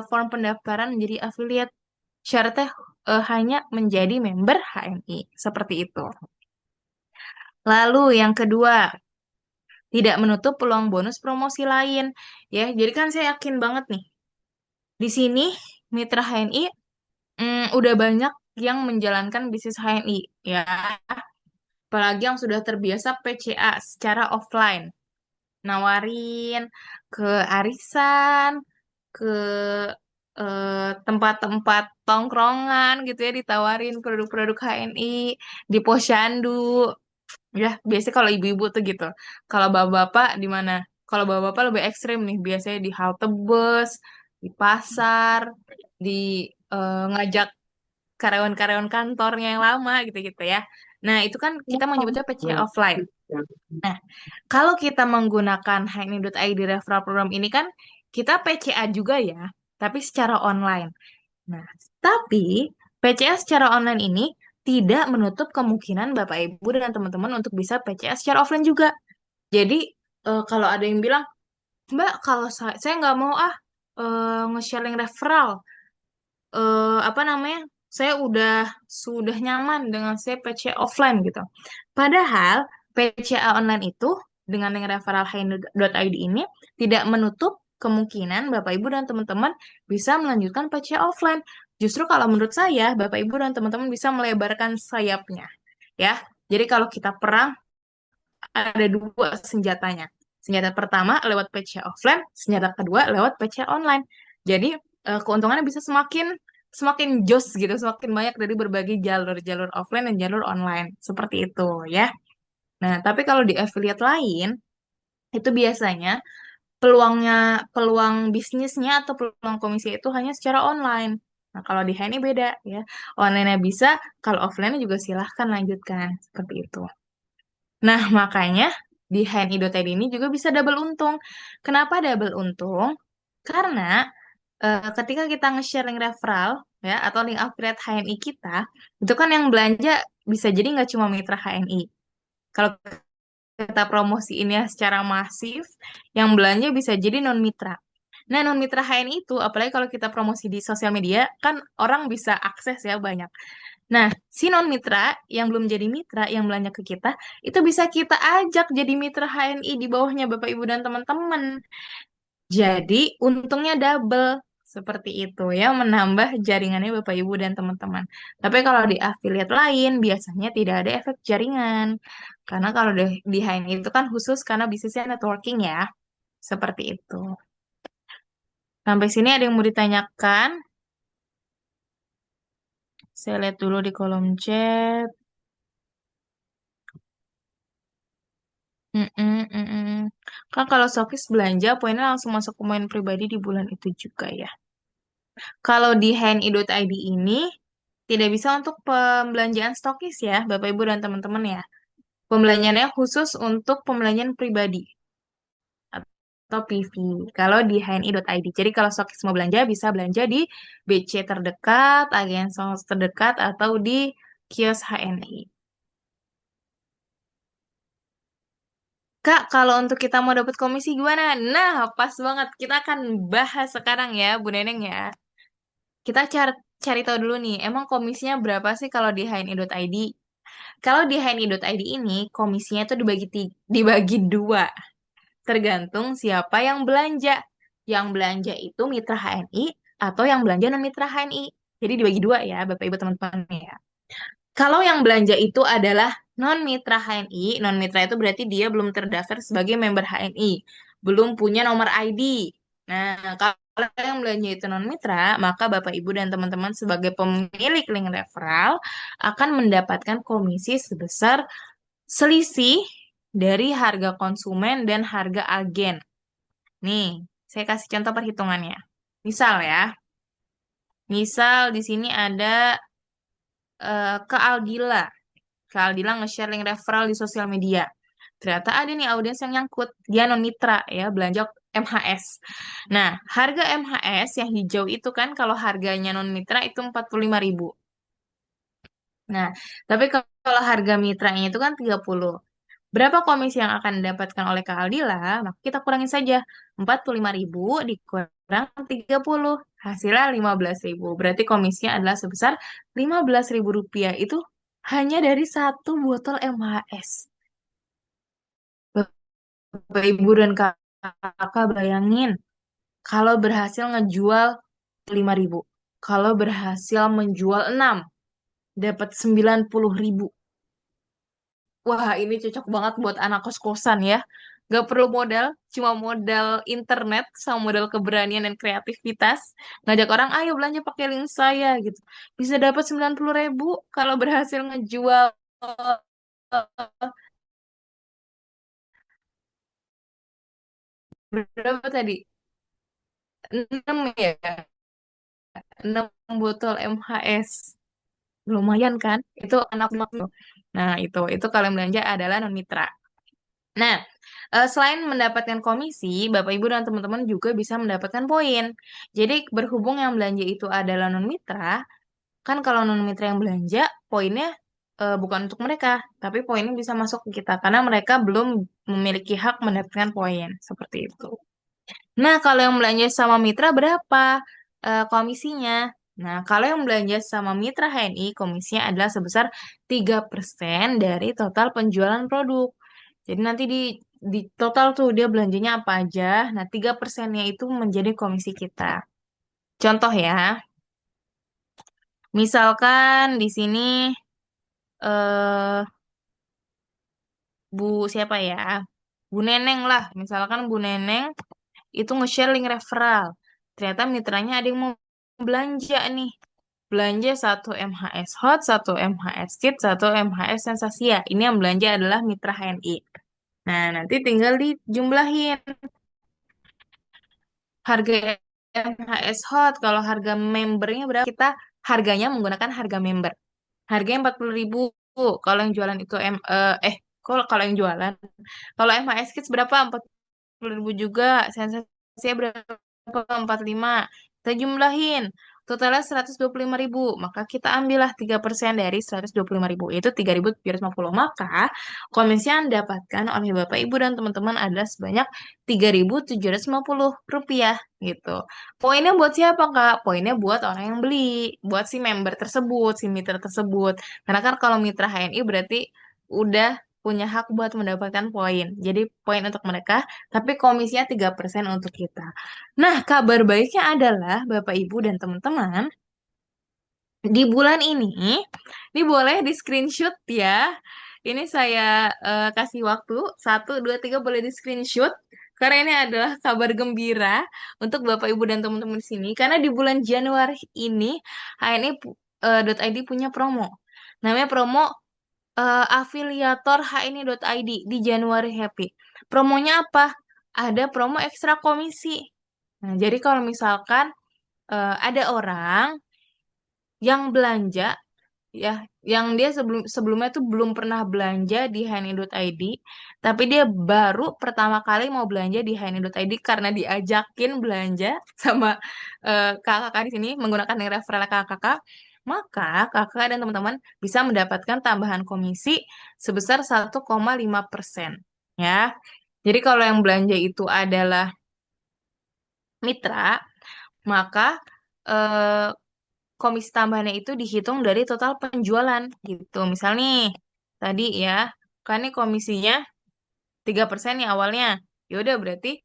form pendaftaran menjadi affiliate. Syaratnya hanya menjadi member HNI seperti itu. Lalu yang kedua, tidak menutup peluang bonus promosi lain. Ya, jadi kan saya yakin banget nih di sini mitra HNI udah banyak yang menjalankan bisnis HNI ya. Apalagi yang sudah terbiasa PCA secara offline, nawarin ke arisan, ke tempat-tempat tongkrongan gitu ya, ditawarin produk-produk HNI di posyandu. Ya, biasanya kalau ibu-ibu tuh gitu. Kalau bapak-bapak di mana? Kalau bapak-bapak lebih ekstrim nih, biasanya di halte bus, di pasar, di ngajak karyawan-karyawan kantornya yang lama gitu-gitu ya. Nah, itu kan kita menyebutnya PCA offline. Nah, kalau kita menggunakan HNI.id referral program ini kan kita PCA juga ya, tapi secara online. Nah, tapi PCA secara online ini tidak menutup kemungkinan Bapak Ibu dan teman-teman untuk bisa PCA secara offline juga. Jadi, kalau ada yang bilang, Mbak, kalau saya nggak mau nge-sharing referral, apa namanya, saya sudah nyaman dengan saya PCA offline gitu. Padahal PCA online itu dengan yang referral HNI.id ini tidak menutup kemungkinan Bapak Ibu dan teman-teman bisa melanjutkan PCA offline. Justru kalau menurut saya, Bapak Ibu dan teman-teman bisa melebarkan sayapnya. Ya, jadi kalau kita perang ada dua senjatanya. Senjata pertama lewat PCA offline, senjata kedua lewat PCA online. Jadi keuntungannya bisa semakin semakin jos gitu, semakin banyak dari berbagai jalur offline dan jalur online. Seperti itu ya. Nah, tapi kalau di affiliate lain itu biasanya peluang bisnisnya atau peluang komisi itu hanya secara online. Nah, kalau di HNI beda ya. Online-nya bisa, kalau offline-nya juga silahkan lanjutkan. Seperti itu. Nah, makanya di HNI.id ini juga bisa double untung. Kenapa double untung? Karena ketika kita nge-sharing referral ya atau link affiliate HNI kita, itu kan yang belanja bisa jadi nggak cuma mitra HNI. Kalau kita promosiinnya secara masif, yang belanja bisa jadi non-mitra. Nah, non-mitra HNI itu, apalagi kalau kita promosi di sosial media, kan orang bisa akses ya banyak. Nah, si non-mitra yang belum jadi mitra, yang belanja ke kita, itu bisa kita ajak jadi mitra HNI di bawahnya Bapak, Ibu, dan teman-teman. Jadi, untungnya double. Seperti itu ya, menambah jaringannya Bapak, Ibu, dan teman-teman. Tapi kalau di affiliate lain, biasanya tidak ada efek jaringan. Karena kalau di HNI itu kan khusus karena bisnisnya networking ya. Seperti itu. Sampai sini ada yang mau ditanyakan? Saya lihat dulu di kolom chat. Kan kalau Sofis belanja, poinnya langsung masuk ke poin pribadi di bulan itu juga ya. Kalau di HNI.id ini, tidak bisa untuk pembelanjaan stokis ya, Bapak Ibu dan teman-teman ya. Pembelanjaannya khusus untuk pembelanjaan pribadi atau PV. Kalau di HNI.id. Jadi kalau stokis mau belanja, bisa belanja di BC terdekat, agen sos terdekat, atau di kios HNI. Kak, kalau untuk kita mau dapat komisi gimana? Nah, pas banget. Kita akan bahas sekarang ya, Bu Neneng ya. Kita cari tahu dulu nih, emang komisinya berapa sih kalau di HNI.id? Kalau di HNI.id ini, komisinya itu dibagi dua, tergantung siapa yang belanja. Yang belanja itu mitra HNI atau yang belanja non mitra HNI. Jadi dibagi dua ya, Bapak Ibu teman-teman ya. Kalau yang belanja itu adalah non-mitra HNI, non-mitra itu berarti dia belum terdaftar sebagai member HNI, belum punya nomor ID. Nah, kalau yang belanja itu non-mitra, maka Bapak Ibu dan teman-teman sebagai pemilik link referral akan mendapatkan komisi sebesar selisih dari harga konsumen dan harga agen. Nih, saya kasih contoh perhitungannya. Misal ya, misal di sini ada ke Aldila. Kak Aldila nge-share link referral di sosial media. Ternyata ada nih audiens yang nyangkut. Dia non-mitra ya, belanja MHS. Nah, harga MHS yang hijau itu kan kalau harganya non-mitra itu 45.000. Nah, tapi kalau harga mitranya itu kan 30. Berapa komisi yang akan didapatkan oleh Kak Aldila? Maka kita kurangin saja. 45.000 dikurang 30. Hasilnya 15.000. Berarti komisinya adalah sebesar 15.000 rupiah. Itu hanya dari satu botol MHS. Bapak, Ibu, dan Kakak bayangin. Kalau berhasil ngejual 5.000. Kalau berhasil menjual 6, dapat 90.000. Wah, ini cocok banget buat anak kos-kosan ya. Gak perlu modal, cuma modal internet sama modal keberanian dan kreativitas. Ngajak orang, ayo belanja pakai link saya gitu. Bisa dapat 90.000 kalau berhasil ngejual Berapa tadi? 6 ya? 6 botol MHS. Lumayan kan? Itu anak-anak tuh. Nah, itu kalau yang belanja adalah non mitra. Nah, selain mendapatkan komisi, Bapak Ibu dan teman-teman juga bisa mendapatkan poin. Jadi berhubung yang belanja itu adalah non mitra, kan kalau non mitra yang belanja, poinnya bukan untuk mereka, tapi poinnya bisa masuk ke kita karena mereka belum memiliki hak mendapatkan poin seperti itu. Nah, kalau yang belanja sama mitra berapa komisinya? Nah, kalau yang belanja sama mitra HNI, komisinya adalah sebesar 3% dari total penjualan produk. Jadi nanti di total tuh dia belanjanya apa aja. Nah, 3%-nya itu menjadi komisi kita. Contoh ya, misalkan di sini eh Bu siapa ya? Bu Neneng lah. Misalkan Bu Neneng itu nge-share link referral. Ternyata mitranya ada yang mau belanja nih. Belanja satu MHS Hot, satu MHS Kit, satu MHS Sensasia. Ini yang belanja adalah mitra HNI. Nah, nanti tinggal dijumlahin harga MHS Hot. Kalau harga membernya berapa? Kita harganya menggunakan harga member. Harganya 40.000. Kalau yang jualan itu kalau kalau yang jualan. Kalau MHS Kids berapa? 40.000 juga. Sensasi berapa? 45. Kita jumlahin. Totalnya 125.000. Maka kita ambillah 3% dari 125.000. Itu 3.750. Maka komisi yang didapatkan oleh Bapak, Ibu, dan teman-teman adalah sebanyak 3.750 rupiah gitu. Poinnya buat siapa, Kak? Poinnya buat orang yang beli. Buat si member tersebut, si mitra tersebut. Karena kan kalau mitra HNI berarti udah punya hak buat mendapatkan poin. Jadi poin untuk mereka, tapi komisinya 3% untuk kita. Nah, kabar baiknya adalah Bapak Ibu dan teman-teman, di bulan ini boleh di screenshot ya. Ini saya kasih waktu, 1, 2, 3 boleh di screenshot. Karena ini adalah kabar gembira untuk Bapak Ibu dan teman-teman di sini. Karena di bulan Januari ini, HNI.id punya promo. Namanya promo afiliator HNI.id di Januari Happy. Promonya apa? Ada promo ekstra komisi. Nah, jadi kalau misalkan ada orang yang belanja ya, yang dia sebelumnya tuh belum pernah belanja di hani.id, tapi dia baru pertama kali mau belanja di hani.id karena diajakin belanja sama kakak-kakak di sini menggunakan yang referral kakak-kakak, maka kakak dan teman-teman bisa mendapatkan tambahan komisi sebesar 1,5% ya. Jadi kalau yang belanja itu adalah mitra, maka eh, komisi tambahannya itu dihitung dari total penjualan gitu. Misal nih, tadi ya, kan nih komisinya 3% nih awalnya. Ya udah berarti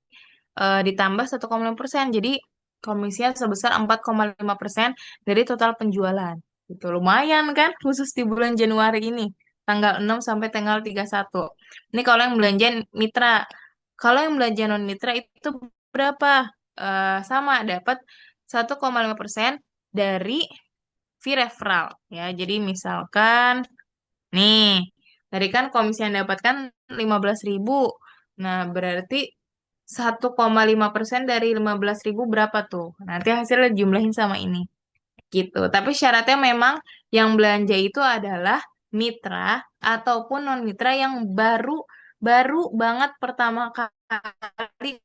ditambah 1,5%. Jadi komisinya sebesar 4,5% dari total penjualan. Itu lumayan kan khusus di bulan Januari ini. Tanggal 6 sampai tanggal 31. Ini kalau yang belanja mitra. Kalau yang belanja non mitra itu berapa? Sama dapat 1,5% dari fee referral ya. Jadi misalkan nih, tadi kan komisi yang dapatkan 15.000. Nah, berarti 1,5% dari 15.000 berapa tuh? Nanti hasilnya jumlahin sama ini. Gitu. Tapi syaratnya memang yang belanja itu adalah mitra ataupun non mitra yang baru baru banget pertama kali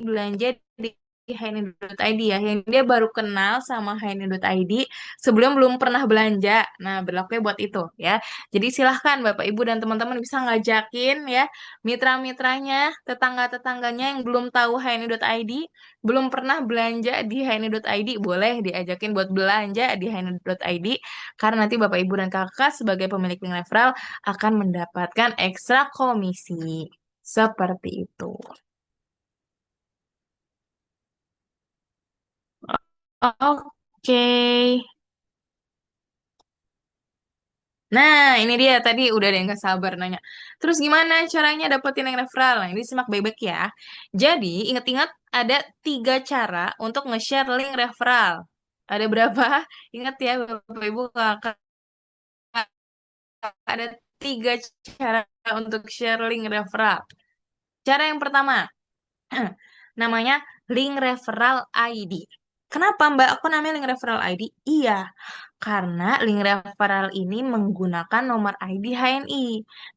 belanja di Haini.id ya, yang dia baru kenal sama Haini.id sebelum belum pernah belanja. Nah, berlakunya buat itu ya. Jadi silahkan Bapak Ibu dan teman-teman bisa ngajakin ya mitra-mitranya, tetangga-tetangganya yang belum tahu Haini.id, belum pernah belanja di Haini.id, boleh diajakin buat belanja di Haini.id karena nanti Bapak Ibu dan Kakak sebagai pemilik link referral akan mendapatkan ekstra komisi. Seperti itu. Oke. Nah, ini dia tadi udah ada yang gak sabar nanya. Terus gimana caranya dapetin yang referral? Nah, ini simak baik-baik ya. Jadi, ingat-ingat ada 3 cara untuk nge-share link referral. Ada berapa? Ingat ya, Bapak Ibu, Kakak. Ada 3 cara untuk share link referral. Cara yang pertama, namanya link referral ID. Kenapa Mbak? Aku namanya link referral ID? Iya, karena link referral ini menggunakan nomor ID HNI.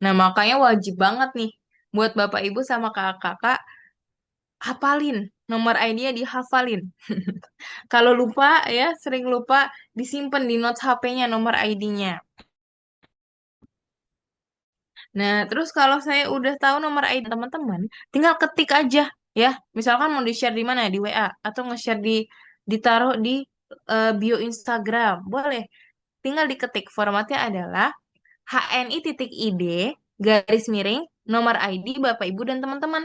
Nah, makanya wajib banget nih buat Bapak Ibu sama kakak-kakak hafalin nomor ID-nya dihafalin. Kalau lupa ya, sering lupa, disimpan di notes HP-nya nomor ID-nya. Nah, terus kalau saya udah tahu nomor ID teman-teman, tinggal ketik aja ya. Misalkan mau di-share di mana? Di WA atau nge-share ditaruh di bio Instagram. Boleh. Tinggal diketik. Formatnya adalah HNI.ID garis miring nomor ID Bapak Ibu dan teman-teman.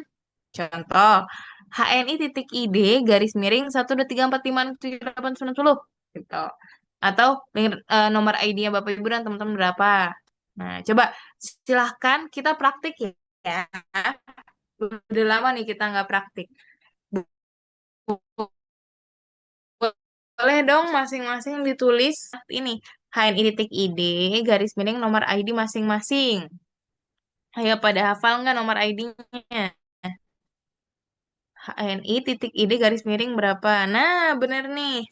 Contoh, HNI.ID garis miring 1, 2, 3, 4, 5, 6, 7, 8, 9, 10 gitu. Atau nomor ID-nya Bapak Ibu dan teman-teman berapa. Nah, coba silahkan kita praktik ya. Udah lama nih kita nggak praktik. Boleh dong masing-masing ditulis ini HNI.ID garis miring nomor ID masing-masing. Ayo pada hafal nggak nomor ID-nya? HNI.ID garis miring berapa? Nah, bener nih.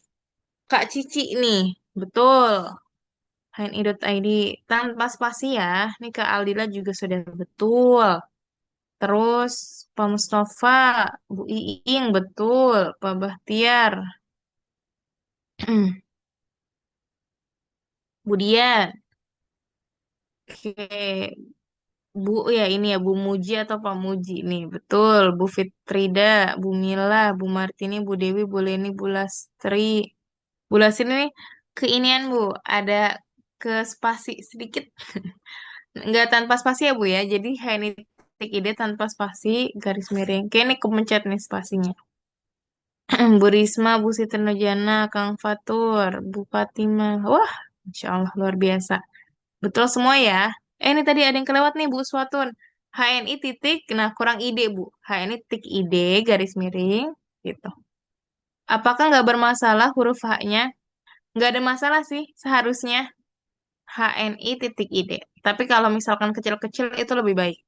Kak Cici nih. Betul. HNI.ID tanpa spasi ya. Nih Kak Aldila juga sudah betul. Terus Pak Mustafa, Bu Iing, betul. Pak Bahtiar, Bu Dian. Oke, Bu ya ini ya Bu Muji atau Pak Muji nih. Betul. Bu Fitrida, Bu Mila, Bu Martini, Bu Dewi, Bu Leni, Bu Lastri. Bu Lastri nih keinian Bu, ada ke spasi sedikit. Nggak tanpa spasi ya Bu ya. Jadi ini titik ide tanpa spasi garis miring. Kayak ini kemencet nih spasinya. Bu Risma, Bu Siti Nurjana, Kang Fatur, Bu Fatima. Wah, Masya Allah luar biasa. Betul semua ya. Ini tadi ada yang kelewat nih Bu Swatun. HNI titik, nah kurang ide Bu. HNI titik ide garis miring gitu. Apakah nggak bermasalah huruf H-nya? Nggak ada masalah sih seharusnya. HNI titik ide. Tapi kalau misalkan kecil-kecil itu lebih baik.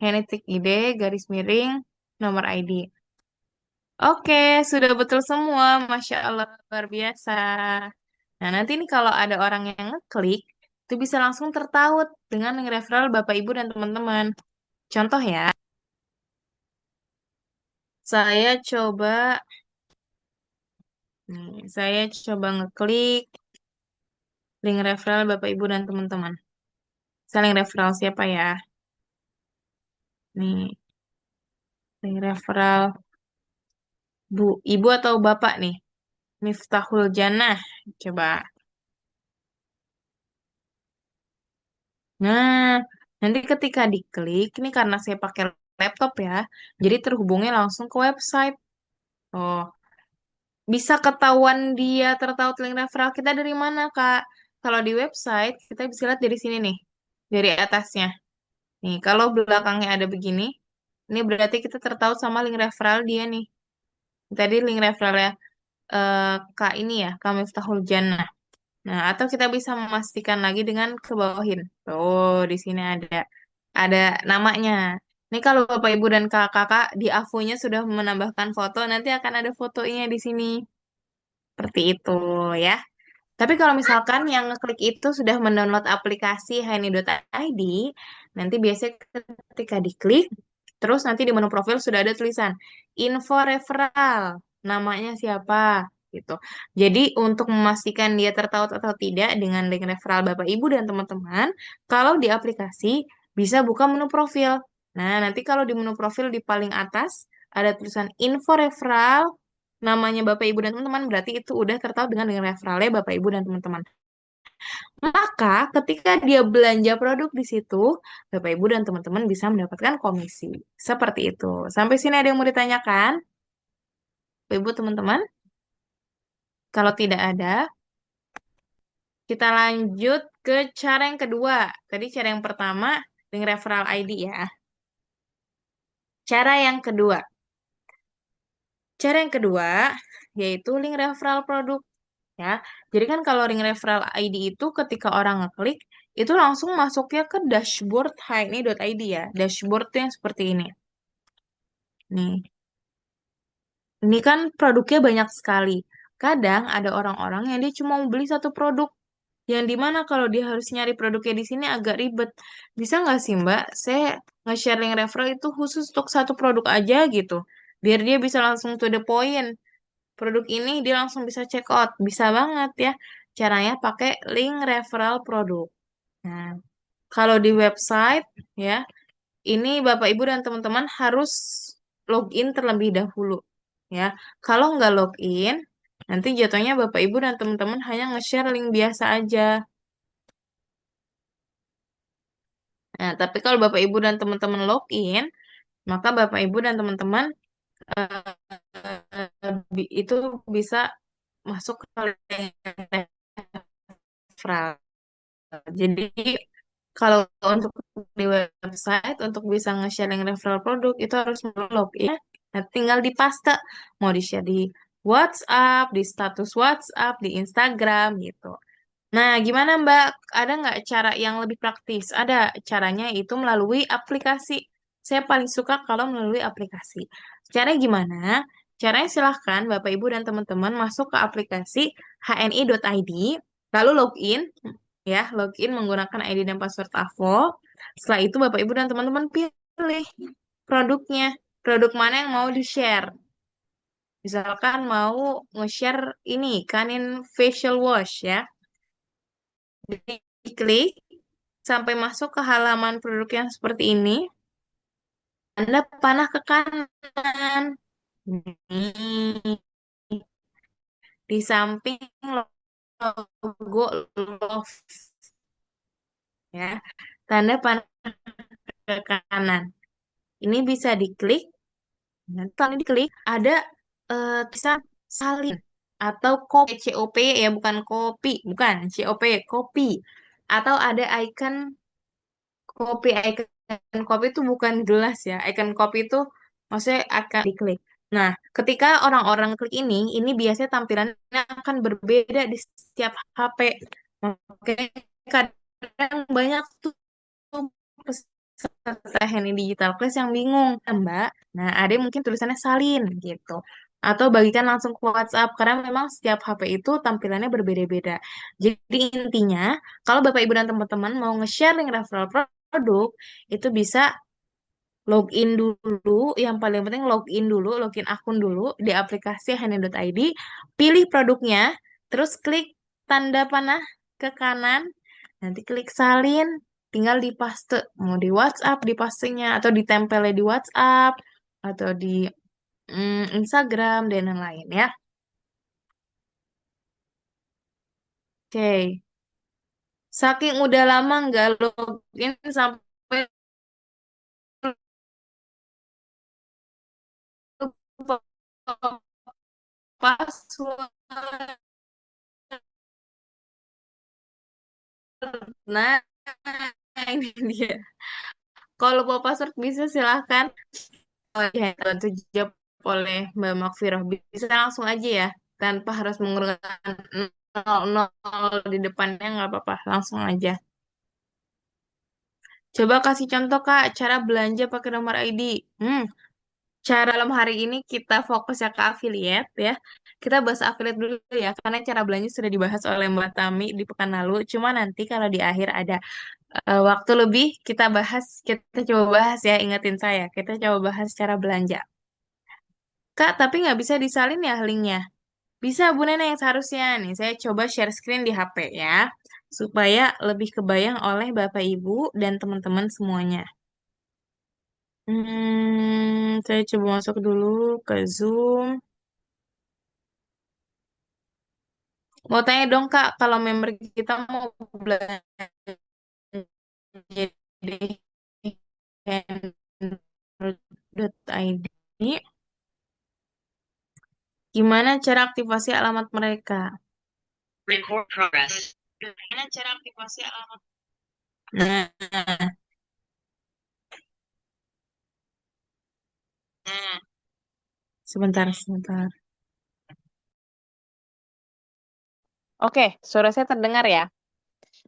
HNI titik ide garis miring nomor ID. Oke, sudah betul semua. Masya Allah, luar biasa. Nah, nanti nih kalau ada orang yang ngeklik, itu bisa langsung tertaut dengan referral Bapak Ibu dan teman-teman. Contoh ya, saya coba, saya coba ngeklik link referral Bapak Ibu dan teman-teman. Saya link referral siapa ya? Nih, link referral Bu, Ibu atau Bapak nih? Miftahul Jannah. Coba. Nah, nanti ketika diklik, ini karena saya pakai laptop ya, jadi terhubungnya langsung ke website. Oh, bisa ketahuan dia tertaut link referral kita dari mana, Kak? Kalau di website, kita bisa lihat dari sini nih, dari atasnya. Nih, kalau belakangnya ada begini, ini berarti kita tertaut sama link referral dia nih. Tadi link referralnya Kak ini ya, Kak Miftahul Jannah. Nah, atau kita bisa memastikan lagi dengan ke bawahin. Oh, di sini ada namanya. Ini kalau Bapak Ibu dan Kakak di AVO-nya sudah menambahkan foto, nanti akan ada fotonya di sini. Seperti itu ya. Tapi kalau misalkan yang ngeklik itu sudah mendownload aplikasi Hani.id, nanti biasanya ketika diklik, terus nanti di menu profil sudah ada tulisan info referral, namanya siapa gitu. Jadi untuk memastikan dia tertaut atau tidak dengan link referral Bapak Ibu dan teman-teman, kalau di aplikasi bisa buka menu profil. Nah, nanti kalau di menu profil di paling atas ada tulisan info referral, namanya Bapak Ibu dan teman-teman, berarti itu udah tertaut dengan referralnya Bapak Ibu dan teman-teman. Maka ketika dia belanja produk di situ, Bapak Ibu dan teman-teman bisa mendapatkan komisi. Seperti itu. Sampai sini ada yang mau ditanyakan? Bapak Ibu teman-teman? Kalau tidak ada, kita lanjut ke cara yang kedua. Tadi cara yang pertama dengan referral ID ya. Cara yang kedua. Cara yang kedua yaitu link referral produk ya. Jadi kan kalau link referral ID itu ketika orang ngeklik itu langsung masuknya ke dashboard hini.id ya. Dashboard tuh yang seperti ini. Nih. Ini kan produknya banyak sekali. Kadang ada orang-orang yang dia cuma mau beli satu produk. Yang dimana kalau dia harus nyari produknya di sini agak ribet. Bisa nggak sih Mbak, saya nge-share link referral itu khusus untuk satu produk aja gitu. Biar dia bisa langsung to the point. Produk ini dia langsung bisa check out. Bisa banget ya. Caranya pakai link referral produk. Nah, kalau di website ya, ini Bapak Ibu dan teman-teman harus login terlebih dahulu ya. Kalau nggak login, nanti jatuhnya Bapak Ibu dan teman-teman hanya nge-share link biasa aja. Nah, tapi kalau Bapak Ibu dan teman-teman login, maka Bapak Ibu dan teman-teman itu bisa masuk ke link referral. Jadi kalau untuk di website untuk bisa nge-sharing referral produk itu harus login. Nah, tinggal di paste mau di-share di WhatsApp, di status WhatsApp, di Instagram gitu. Nah, gimana Mbak? Ada nggak cara yang lebih praktis? Ada caranya itu melalui aplikasi. Saya paling suka kalau melalui aplikasi. Caranya gimana? Caranya silahkan Bapak Ibu dan teman-teman masuk ke aplikasi hni.id, lalu login, ya, login menggunakan ID dan password AVO. Setelah itu Bapak Ibu dan teman-teman pilih produknya, produk mana yang mau di-share. Misalkan mau nge-share ini, Kanin Facial Wash ya. Diklik sampai masuk ke halaman produk yang seperti ini. Anda panah ke kanan. Nih, di samping logo love ya. Tanda panah ke kanan. Ini bisa diklik. Nanti kalau diklik ada tulisan salin atau kopi COP ya, bukan kopi, bukan COP, kopi. Atau ada icon kopi, icon kopi itu bukan gelas ya. Icon kopi itu maksudnya akan diklik. Nah, ketika orang-orang klik ini biasanya tampilannya akan berbeda di setiap HP. Oke, kadang banyak tuh peserta Henny Digital Class yang bingung, Mbak. Nah, ada yang mungkin tulisannya salin gitu. Atau bagikan langsung ke WhatsApp karena memang setiap HP itu tampilannya berbeda-beda. Jadi intinya, kalau Bapak Ibu dan teman-teman mau nge-share link referral produk, itu bisa login dulu. Yang paling penting login dulu, login akun dulu di aplikasi Henny.id, pilih produknya, terus klik tanda panah ke kanan, nanti klik salin, tinggal dipaste. Mau di WhatsApp, dipastenya, atau ditempelnya di WhatsApp, atau di Instagram, dan lain-lain ya. Oke. Saking udah lama nggak login sampai lupa password. Nah, ini dia. Kalau lupa password bisa silahkan. Oh ya, bantu jawab oleh Mbak Makfiroh. Bisa langsung aja ya, tanpa harus menggunakan 00 di depannya, nggak apa-apa, langsung aja. Coba kasih contoh Kak, cara belanja pakai nomor ID. Hmm, cara dalam hari ini kita fokus ya ke affiliate ya. Kita bahas affiliate dulu ya, karena cara belanja sudah dibahas oleh Mbak Tami di pekan lalu. Cuma nanti kalau di akhir ada waktu lebih, kita coba bahas ya, ingetin saya. Kita coba bahas cara belanja. Kak, tapi nggak bisa disalin ya linknya. Bisa Bu Nena yang seharusnya. Nih, saya coba share screen di HP ya. Supaya lebih kebayang oleh Bapak Ibu dan teman-teman semuanya. Saya coba masuk dulu ke Zoom. Mau tanya dong Kak, kalau member kita mau belanja di handle.id, gimana cara aktivasi alamat mereka? Record progress. Gimana cara aktivasi alamat? Nah, nah, sebentar, sebentar. Oke, suara saya terdengar ya.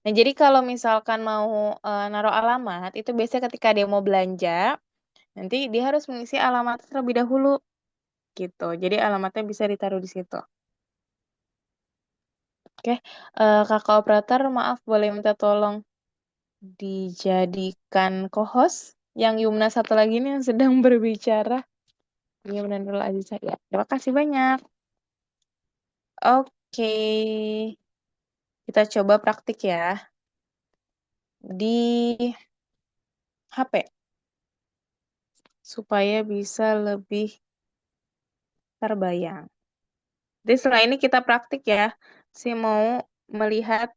Nah, jadi kalau misalkan mau naruh alamat, itu biasanya ketika dia mau belanja, nanti dia harus mengisi alamat terlebih dahulu. gitu. Jadi alamatnya bisa ditaruh di situ. Oke, kakak operator, maaf boleh minta tolong dijadikan co-host yang Yumna satu lagi nih yang sedang berbicara. Yumna Nurul Aziza ya. Terima kasih banyak. Oke, kita coba praktik ya di HP supaya bisa lebih terbayang. Jadi setelah ini kita praktik ya. Saya mau melihat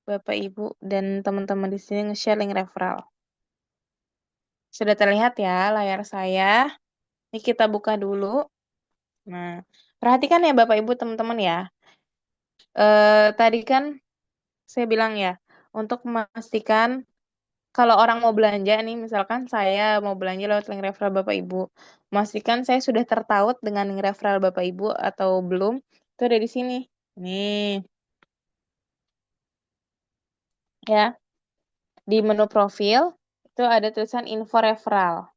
Bapak Ibu dan teman-teman di sini nge-share link referral. Sudah terlihat ya layar saya. Ini kita buka dulu. Nah, perhatikan ya Bapak Ibu teman-teman ya. Tadi kan saya bilang ya, untuk memastikan kalau orang mau belanja nih, misalkan saya mau belanja lewat link referral Bapak Ibu, memastikan saya sudah tertaut dengan link referral Bapak Ibu atau belum, itu ada di sini. Nih, ya. Di menu profil, itu ada tulisan info referral.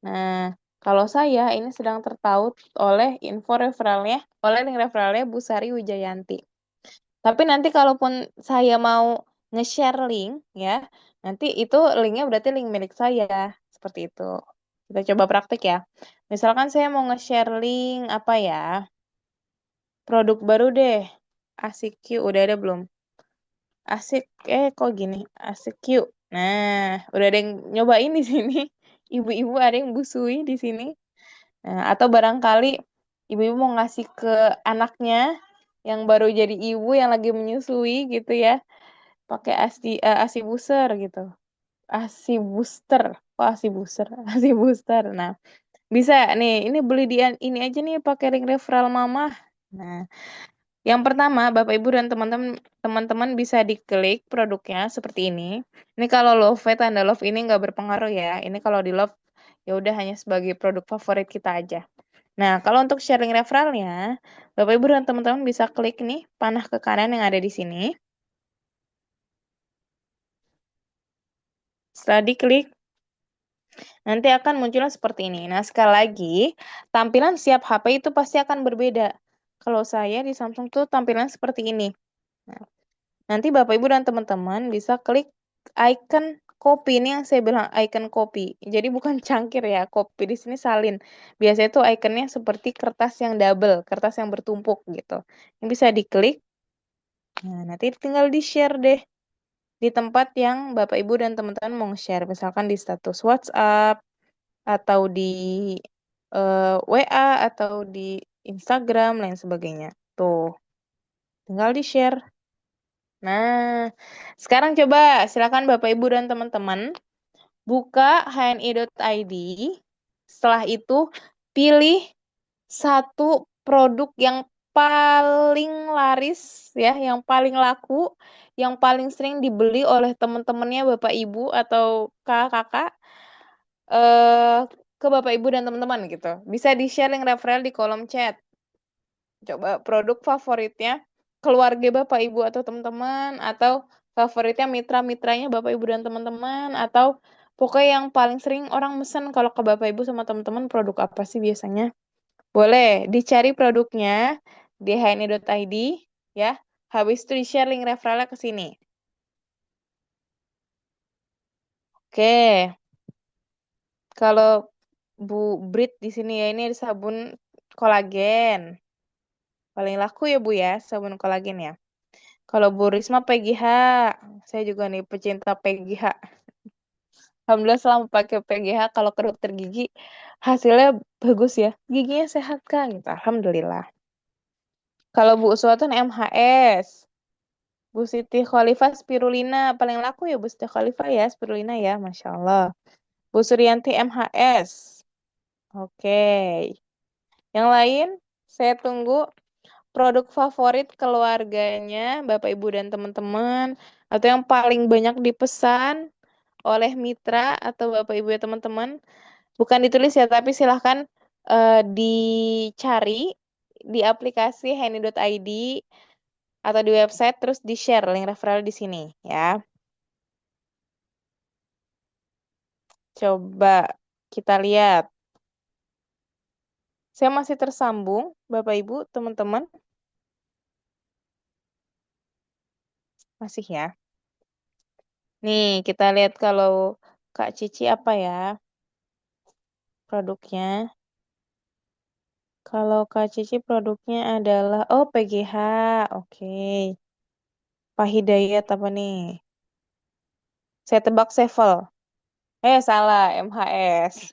Nah, kalau saya ini sedang tertaut oleh info referralnya, oleh link referralnya Bu Sari Wijayanti. Tapi nanti kalaupun saya mau nge-share link, ya, nanti itu linknya berarti link milik saya. Seperti itu. Kita coba praktik ya. Misalkan saya mau nge-share link apa ya? Produk baru deh. Asik Q, udah ada belum? Asik, kok gini? Asik Q. Nah, udah ada yang nyobain di sini. Ibu-ibu ada yang busui di sini. Nah, atau barangkali ibu-ibu mau ngasih ke anaknya yang baru jadi ibu yang lagi menyusui gitu ya. Pakai ASI booster gitu. ASI booster. Oh, ASI booster. ASI booster. Nah, bisa nih, ini beli di ini aja nih pakai link referral mama. Nah, yang pertama, Bapak Ibu dan teman-teman bisa diklik produknya seperti ini. Ini kalau love, tanda love ini nggak berpengaruh ya. Ini kalau di love ya udah hanya sebagai produk favorit kita aja. Nah, kalau untuk sharing referralnya, Bapak Ibu dan teman-teman bisa klik nih panah ke kanan yang ada di sini. Setelah diklik, nanti akan munculnya seperti ini. Nah, sekali lagi, tampilan setiap HP itu pasti akan berbeda. Kalau saya di Samsung tuh tampilan seperti ini. Nah, nanti Bapak Ibu dan teman-teman bisa klik icon copy. Ini yang saya bilang icon copy. Jadi bukan cangkir ya, copy di sini salin. Biasanya tuh iconnya seperti kertas yang double, kertas yang bertumpuk gitu. Ini bisa diklik. Nah, nanti tinggal di-share deh di tempat yang Bapak Ibu dan teman-teman mau share. Misalkan di status WhatsApp, atau di WA, atau di Instagram, lain sebagainya. Tuh, tinggal di-share. Nah, sekarang coba silakan Bapak Ibu dan teman-teman buka hni.id. Setelah itu pilih satu produk yang paling laris ya, yang paling laku, yang paling sering dibeli oleh teman-temannya Bapak Ibu atau kakak-kakak eh ke Bapak Ibu dan teman-teman gitu. Bisa di-share link referral di kolom chat. Coba produk favoritnya keluarga Bapak Ibu atau teman-teman, atau favoritnya mitra-mitranya Bapak Ibu dan teman-teman, atau pokoknya yang paling sering orang mesen kalau ke Bapak Ibu sama teman-teman produk apa sih biasanya. Boleh dicari produknya di hni.id ya. Habis itu di-share link referralnya ke sini. Oke, kalau Bu Brit di sini ya ini ada sabun kolagen. Paling laku ya Bu ya, sabun kolagen ya. Kalau Bu Risma PGH, saya juga nih pecinta PGH. Alhamdulillah selama pakai PGH kalau ke dokter gigi hasilnya bagus ya. Giginya sehat kan gitu. Alhamdulillah. Kalau Bu Uswatun MHS, Bu Siti Khalifah spirulina paling laku ya Bu Siti Khalifah ya spirulina ya, Masya Allah. Bu Suryanti MHS. Oke. Yang lain saya tunggu produk favorit keluarganya Bapak Ibu dan teman-teman, atau yang paling banyak dipesan oleh mitra atau Bapak Ibu dan teman-teman. Bukan ditulis ya, tapi silahkan dicari di aplikasi handy.id atau di website, terus di-share link referral di sini ya. Coba kita lihat. Saya masih tersambung, Bapak Ibu, teman-teman. Masih ya. Nih, kita lihat kalau Kak Cici apa ya produknya. Kalau Kak Cici produknya adalah, oh PGH, oke. Pak Hidayat apa nih? Saya tebak Sevel. Salah, MHS.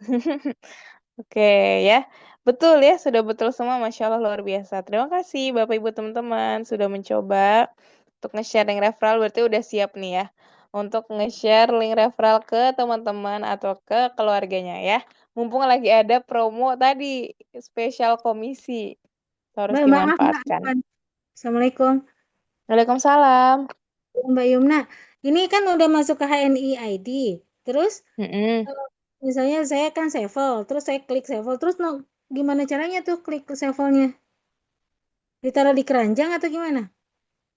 Oke ya, betul ya, sudah betul semua, Masya Allah luar biasa. Terima kasih Bapak Ibu teman-teman sudah mencoba untuk nge-share link referral, berarti udah siap nih ya untuk nge-share link referral ke teman-teman atau ke keluarganya ya. Mumpung lagi ada promo tadi, spesial komisi, harus Maaf, Mbak. dimanfaatkan. Assalamualaikum, Waalaikumsalam. Mbak Yumna. Ini kan udah masuk ke HNI ID. Terus, Mm-mm. kalau misalnya saya kan sevel, terus saya klik sevel, terus gimana caranya tuh klik ke sevelnya? Ditaruh di keranjang atau gimana?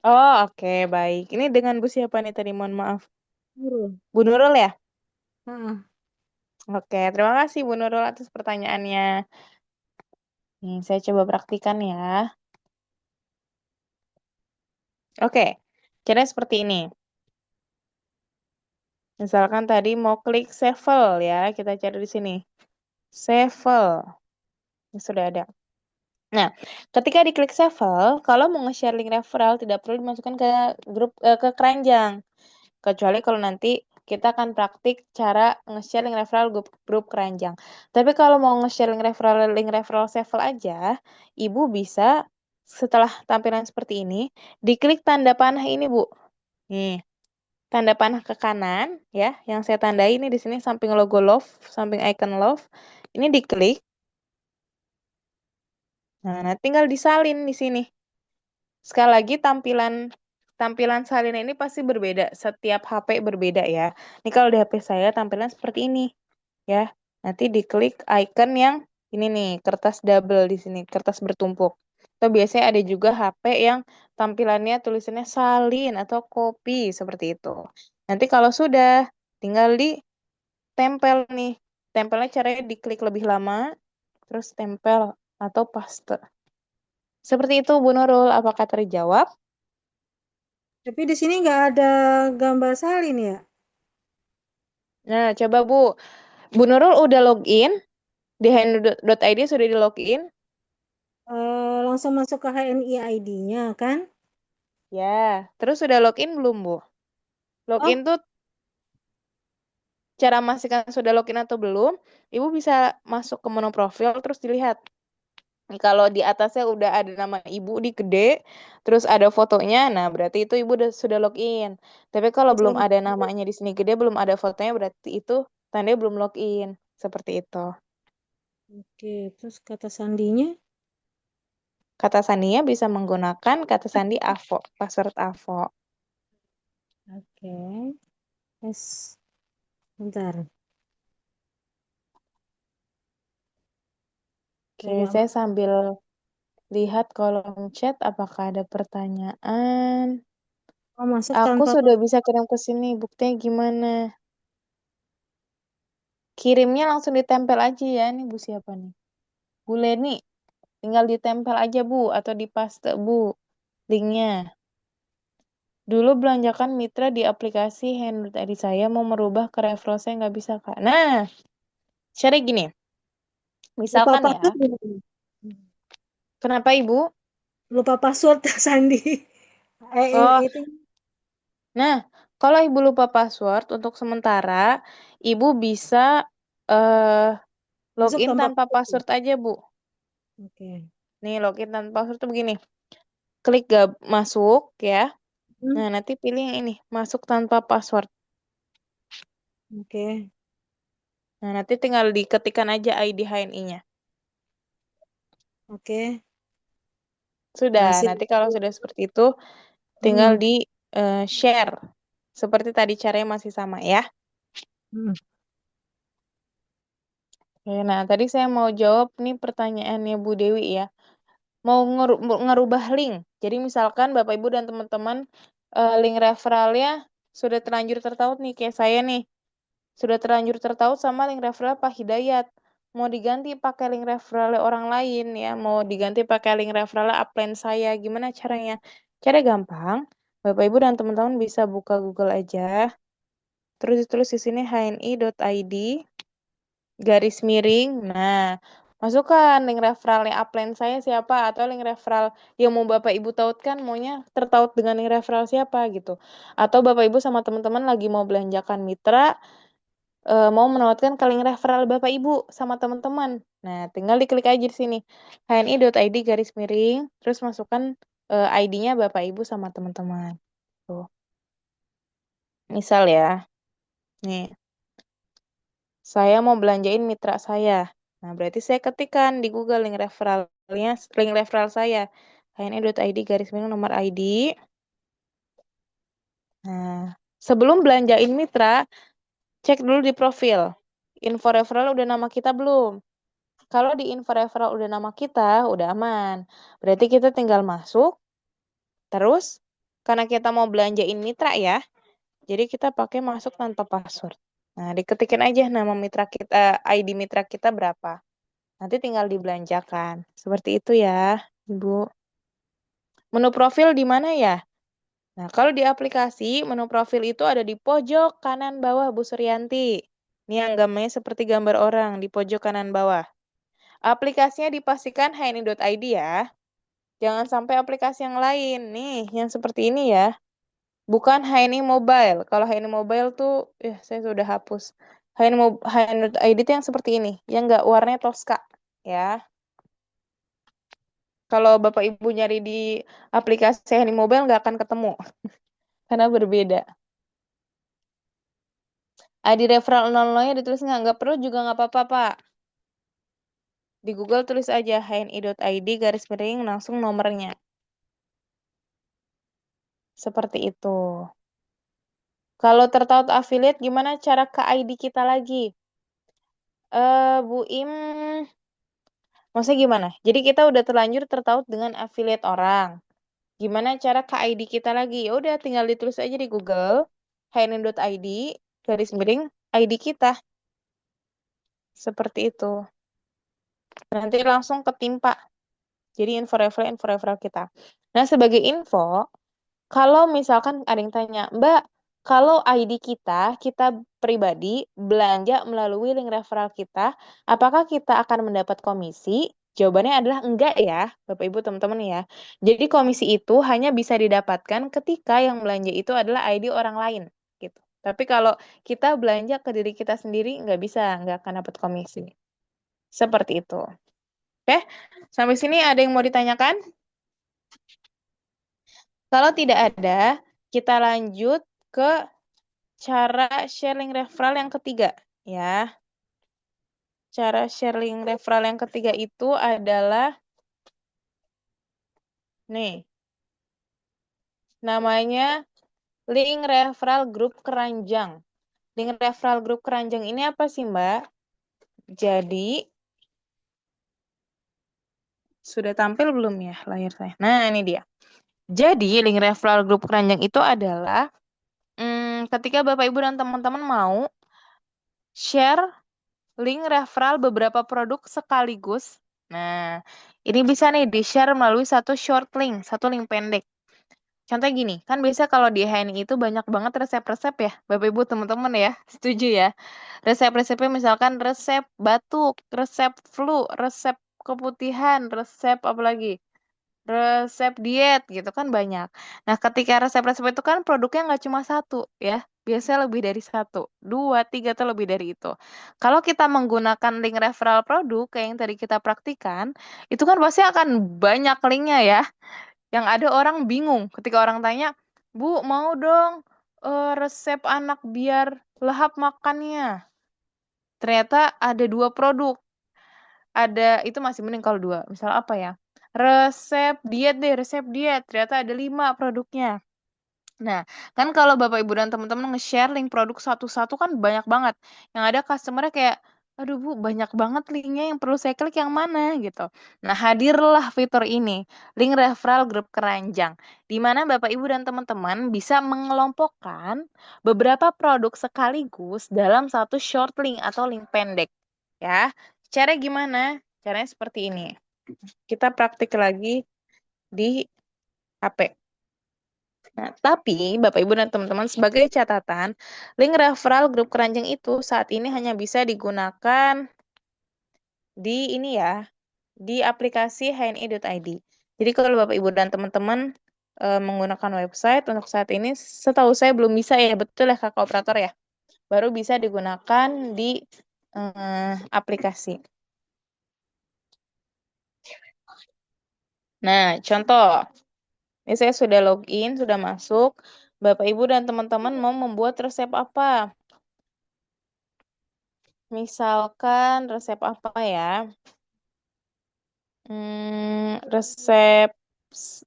Oh, oke, baik. Ini dengan Bu siapa nih tadi? Mohon maaf. Nurul. Bu Nurul ya? Heeh. Oke, terima kasih Bu Nurul atas pertanyaannya. Nih, saya coba praktikan ya. Oke, caranya seperti ini. Misalkan tadi mau klik Sevel ya, kita cari di sini. Sevel. Ini sudah ada. Nah, ketika diklik Sevel, kalau mau nge-share link referral tidak perlu dimasukkan ke grup ke keranjang. Kecuali kalau nanti kita akan praktik cara nge-share link referral grup keranjang. Tapi kalau mau nge-share link referral Sevel aja, Ibu bisa setelah tampilan seperti ini, diklik tanda panah ini, Bu. Nih, tanda panah ke kanan ya, yang saya tandai ini di sini samping logo love, samping icon love. Ini diklik. Nah, tinggal disalin di sini. Sekali lagi tampilan tampilan salin ini pasti berbeda, setiap HP berbeda ya. Ini kalau di HP saya tampilan seperti ini ya. Nanti diklik icon yang ini nih, kertas double di sini, kertas bertumpuk. Atau biasanya ada juga HP yang tampilannya tulisannya salin atau copy seperti itu. Nanti kalau sudah tinggal ditempel nih. Tempelnya caranya diklik lebih lama, terus tempel atau paste. Seperti itu Bu Nurul, apakah terjawab? Tapi di sini nggak ada gambar salin ya? Nah, coba Bu. Bu Nurul udah login di hand.id, sudah di login? Langsung masuk ke HNI ID-nya kan? Ya. Terus sudah login belum, Bu? Login Oh, tuh cara memastikan sudah login atau belum. Ibu bisa masuk ke menu profil terus dilihat. Kalau di atasnya udah ada nama ibu di gede, terus ada fotonya, nah berarti itu ibu sudah login. Tapi kalau belum ada namanya di sini gede, belum ada fotonya, berarti itu tandanya belum login. Seperti itu. oke. Terus kata sandinya? Kata sandinya bisa menggunakan kata sandi AVO, password AVO. Oke. Yes. Bentar. Oke, Coba saya sambil lihat kolom chat apakah ada pertanyaan. masuk Aku tanpa sudah bisa kirim ke sini, buktinya gimana? Kirimnya langsung ditempel aja ya, nih Bu siapa nih? Bu Leni, tinggal ditempel aja Bu, atau dipaste Bu, linknya. Dulu belanjakan mitra di aplikasi Handle tadi saya mau merubah ke referral saya nggak bisa Kak. Nah, cara gini, lupa misalkan ya, password gimana? kenapa Ibu? Lupa password sandi. Oh, Itu nah, kalau Ibu lupa password untuk sementara, Ibu bisa eh masuk login tanpa tanpa password. password aja, Bu. Oke. Nih, login tanpa password tuh begini. Klik gak masuk ya. Hmm, Nah, nanti pilih yang ini, masuk tanpa password. oke. Nah, nanti tinggal diketikkan aja ID HNI-nya. Oke. Sudah, Berhasil. nanti kalau sudah seperti itu, tinggal Hmm, di share. Seperti tadi caranya masih sama ya. hmm. Oke, nah, tadi saya mau jawab nih pertanyaannya Bu Dewi ya. Mau ngerubah link. Jadi misalkan Bapak Ibu dan teman-teman link referralnya sudah terlanjur tertaut nih kayak saya nih. Sudah terlanjur tertaut sama link referral Pak Hidayat. mau diganti pakai link referral orang lain ya, mau diganti pakai link referral upline saya. Gimana caranya? Cara gampang. Bapak Ibu dan teman-teman bisa buka Google aja. Terus ditulis di sini hni.id garis miring. Nah, masukkan link referralnya upline saya siapa atau link referral yang mau Bapak Ibu tautkan maunya tertaut dengan link referral siapa gitu. Atau Bapak Ibu sama teman-teman lagi mau belanjakan mitra, mau menautkan ke link referral Bapak Ibu sama teman-teman. Nah, tinggal diklik aja di sini. hni.id garis miring, terus masukkan ID-nya Bapak Ibu sama teman-teman. Tuh. Misal ya, nih, saya mau belanjain mitra saya. Nah, berarti saya ketikkan di Google link referral saya. hni.id garis miring nomor ID. Nah, sebelum belanjain mitra, cek dulu di profil. Info referral udah nama kita belum? Kalau di info referral udah nama kita, udah aman. Berarti kita tinggal masuk, terus karena kita mau belanjain mitra ya, jadi kita pakai masuk tanpa password. Nah, diketikin aja nama mitra kita, ID mitra kita berapa. Nanti tinggal dibelanjakan. Seperti itu ya, Ibu. Menu profil di mana ya? Nah, kalau di aplikasi, menu profil itu ada di pojok kanan bawah, Bu Suryanti. Ini yang gambarnya seperti gambar orang di pojok kanan bawah. Aplikasinya dipastikan hni.id ya. Jangan sampai aplikasi yang lain. Nih, yang seperti ini ya. Bukan HNI Mobile. Kalau HNI Mobile tuh, ya saya sudah hapus. HNI.id itu yang seperti ini. Yang nggak warnanya Tosca. Ya. Kalau Bapak Ibu nyari di aplikasi HNI Mobile nggak akan ketemu. Karena berbeda. ID referral 00-nya ditulis nggak perlu juga nggak apa-apa, Pak. Di Google tulis aja hni.id garis miring langsung nomornya. Seperti itu. Kalau tertaut affiliate, gimana cara ke ID kita lagi? Bu Im, maksudnya gimana? Jadi kita udah terlanjur tertaut dengan affiliate orang. Gimana cara ke ID kita lagi? Ya udah tinggal ditulis aja di Google, hni.id, garis miring, ID kita. Seperti itu. Nanti langsung ketimpa. Jadi info referral kita. Nah, sebagai info, kalau misalkan ada yang tanya, Mbak, kalau ID kita pribadi belanja melalui link referral kita, apakah kita akan mendapat komisi? Jawabannya adalah enggak ya, Bapak Ibu teman-teman ya. Jadi komisi itu hanya bisa didapatkan ketika yang belanja itu adalah ID orang lain, gitu. Tapi kalau kita belanja ke diri kita sendiri, nggak bisa, nggak akan dapat komisi. Seperti itu. Oke, sampai sini ada yang mau ditanyakan? Kalau tidak ada, kita lanjut ke cara sharing referral yang ketiga, ya. Cara sharing referral yang ketiga itu adalah, nih, namanya link referral grup keranjang. Link referral grup keranjang ini apa sih, Mbak? Jadi, sudah tampil belum ya layar saya? Nah, ini dia. Jadi, link referral grup keranjang itu adalah ketika Bapak, Ibu, dan teman-teman mau share link referral beberapa produk sekaligus. Nah, ini bisa nih di-share melalui satu short link, satu link pendek. Contohnya gini, kan biasa kalau di HNI itu banyak banget resep-resep ya, Bapak Ibu teman-teman ya, setuju ya. Resep-resepnya misalkan resep batuk, resep flu, resep keputihan, resep apa lagi? Resep diet gitu kan banyak. Nah, ketika resep-resep itu kan produknya nggak cuma satu ya, biasanya lebih dari satu, dua, tiga atau lebih dari itu. Kalau kita menggunakan link referral produk kayak yang tadi kita praktikan, itu kan pasti akan banyak linknya ya. Yang ada orang bingung ketika orang tanya, Bu, mau dong resep anak biar lahap makannya. Ternyata ada dua produk. Ada itu masih mending kalau dua. Misal apa ya? Resep diet deh, resep diet. Ternyata ada 5 produknya. Nah, kan kalau Bapak Ibu dan teman-teman nge-share link produk satu-satu kan banyak banget. Yang ada customer-nya kayak, aduh Bu, banyak banget linknya yang perlu saya klik yang mana gitu. Nah, hadirlah fitur ini, link referral grup keranjang. Di mana Bapak Ibu dan teman-teman bisa mengelompokkan beberapa produk sekaligus dalam satu short link atau link pendek. Ya, cara gimana? Caranya seperti ini. Kita praktik lagi di HP. Nah, tapi Bapak Ibu dan teman-teman sebagai catatan, link referral grup keranjang itu saat ini hanya bisa digunakan di ini ya, di aplikasi hni.id. Jadi kalau Bapak Ibu dan teman-teman menggunakan website untuk saat ini, setahu saya belum bisa ya, betul ya Kakak Operator ya. Baru bisa digunakan di aplikasi. Nah, contoh, ini saya sudah login, sudah masuk. Bapak Ibu dan teman-teman mau membuat resep apa? Misalkan resep apa ya? Resep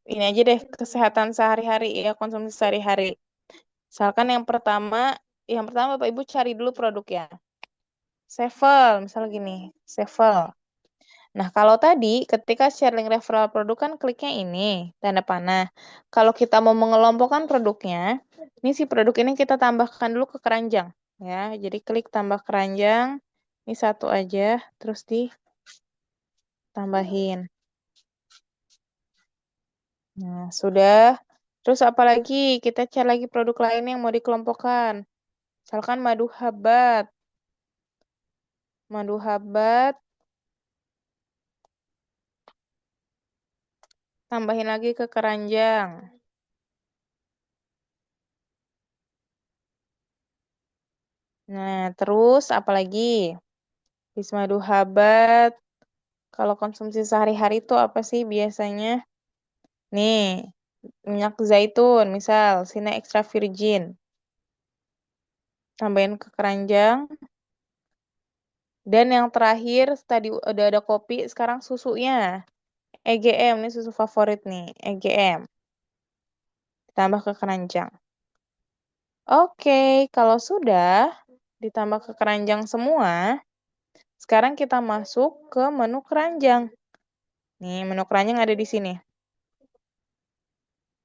ini aja deh, kesehatan sehari-hari ya, konsumsi sehari-hari. Misalkan yang pertama Bapak Ibu cari dulu produknya. Sevel, misal gini, Sevel. Nah, kalau tadi ketika sharing referral produk kan kliknya ini, tanda panah. Kalau kita mau mengelompokkan produknya, ini si produk ini kita tambahkan dulu ke keranjang. Ya, jadi klik tambah keranjang. Ini satu aja, terus ditambahin. Nah, sudah. Terus apalagi kita cari lagi produk lain yang mau dikelompokkan. Misalkan madu habat. Madu habat, tambahin lagi ke keranjang. Nah, terus apalagi? Bis madu habat. Kalau konsumsi sehari-hari itu apa sih biasanya? Nih, minyak zaitun, misal, sini extra virgin. Tambahin ke keranjang. Dan yang terakhir, tadi udah ada kopi, sekarang susunya. EGM, ini susu favorit nih, EGM. Ditambah ke keranjang. Oke, kalau sudah ditambah ke keranjang semua, sekarang kita masuk ke menu keranjang. Nih, menu keranjang ada di sini.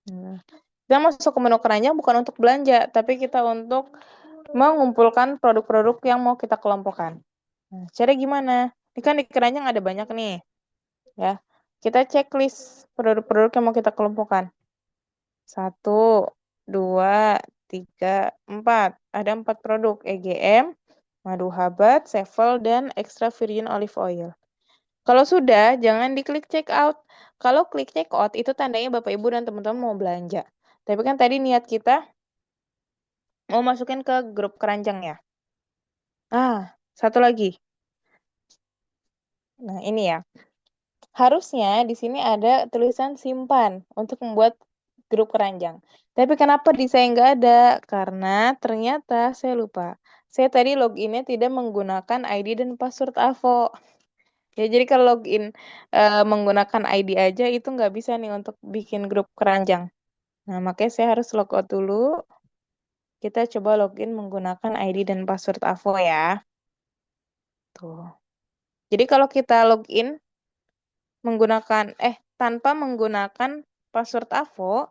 Nah, kita masuk ke menu keranjang bukan untuk belanja, tapi kita untuk mengumpulkan produk-produk yang mau kita kelompokkan. Nah, cara gimana? Ini kan di keranjang ada banyak nih, ya. Kita checklist produk-produk yang mau kita kelompokkan. 1, 2, 3, 4. Ada 4 produk, EGM, madu habat, sevel, dan extra virgin olive oil. Kalau sudah, jangan diklik check out. Kalau klik check out, itu tandanya Bapak Ibu dan teman-teman mau belanja. Tapi kan tadi niat kita mau masukin ke grup keranjang ya. Satu lagi. Nah, ini ya. Harusnya di sini ada tulisan simpan untuk membuat grup keranjang. Tapi kenapa di saya nggak ada? Karena ternyata saya lupa. Saya tadi loginnya tidak menggunakan ID dan password AVO. Ya, jadi kalau login menggunakan ID aja itu nggak bisa nih untuk bikin grup keranjang. Nah, makanya saya harus logout dulu. Kita coba login menggunakan ID dan password AVO ya. Tuh. Jadi kalau kita login tanpa menggunakan password AVO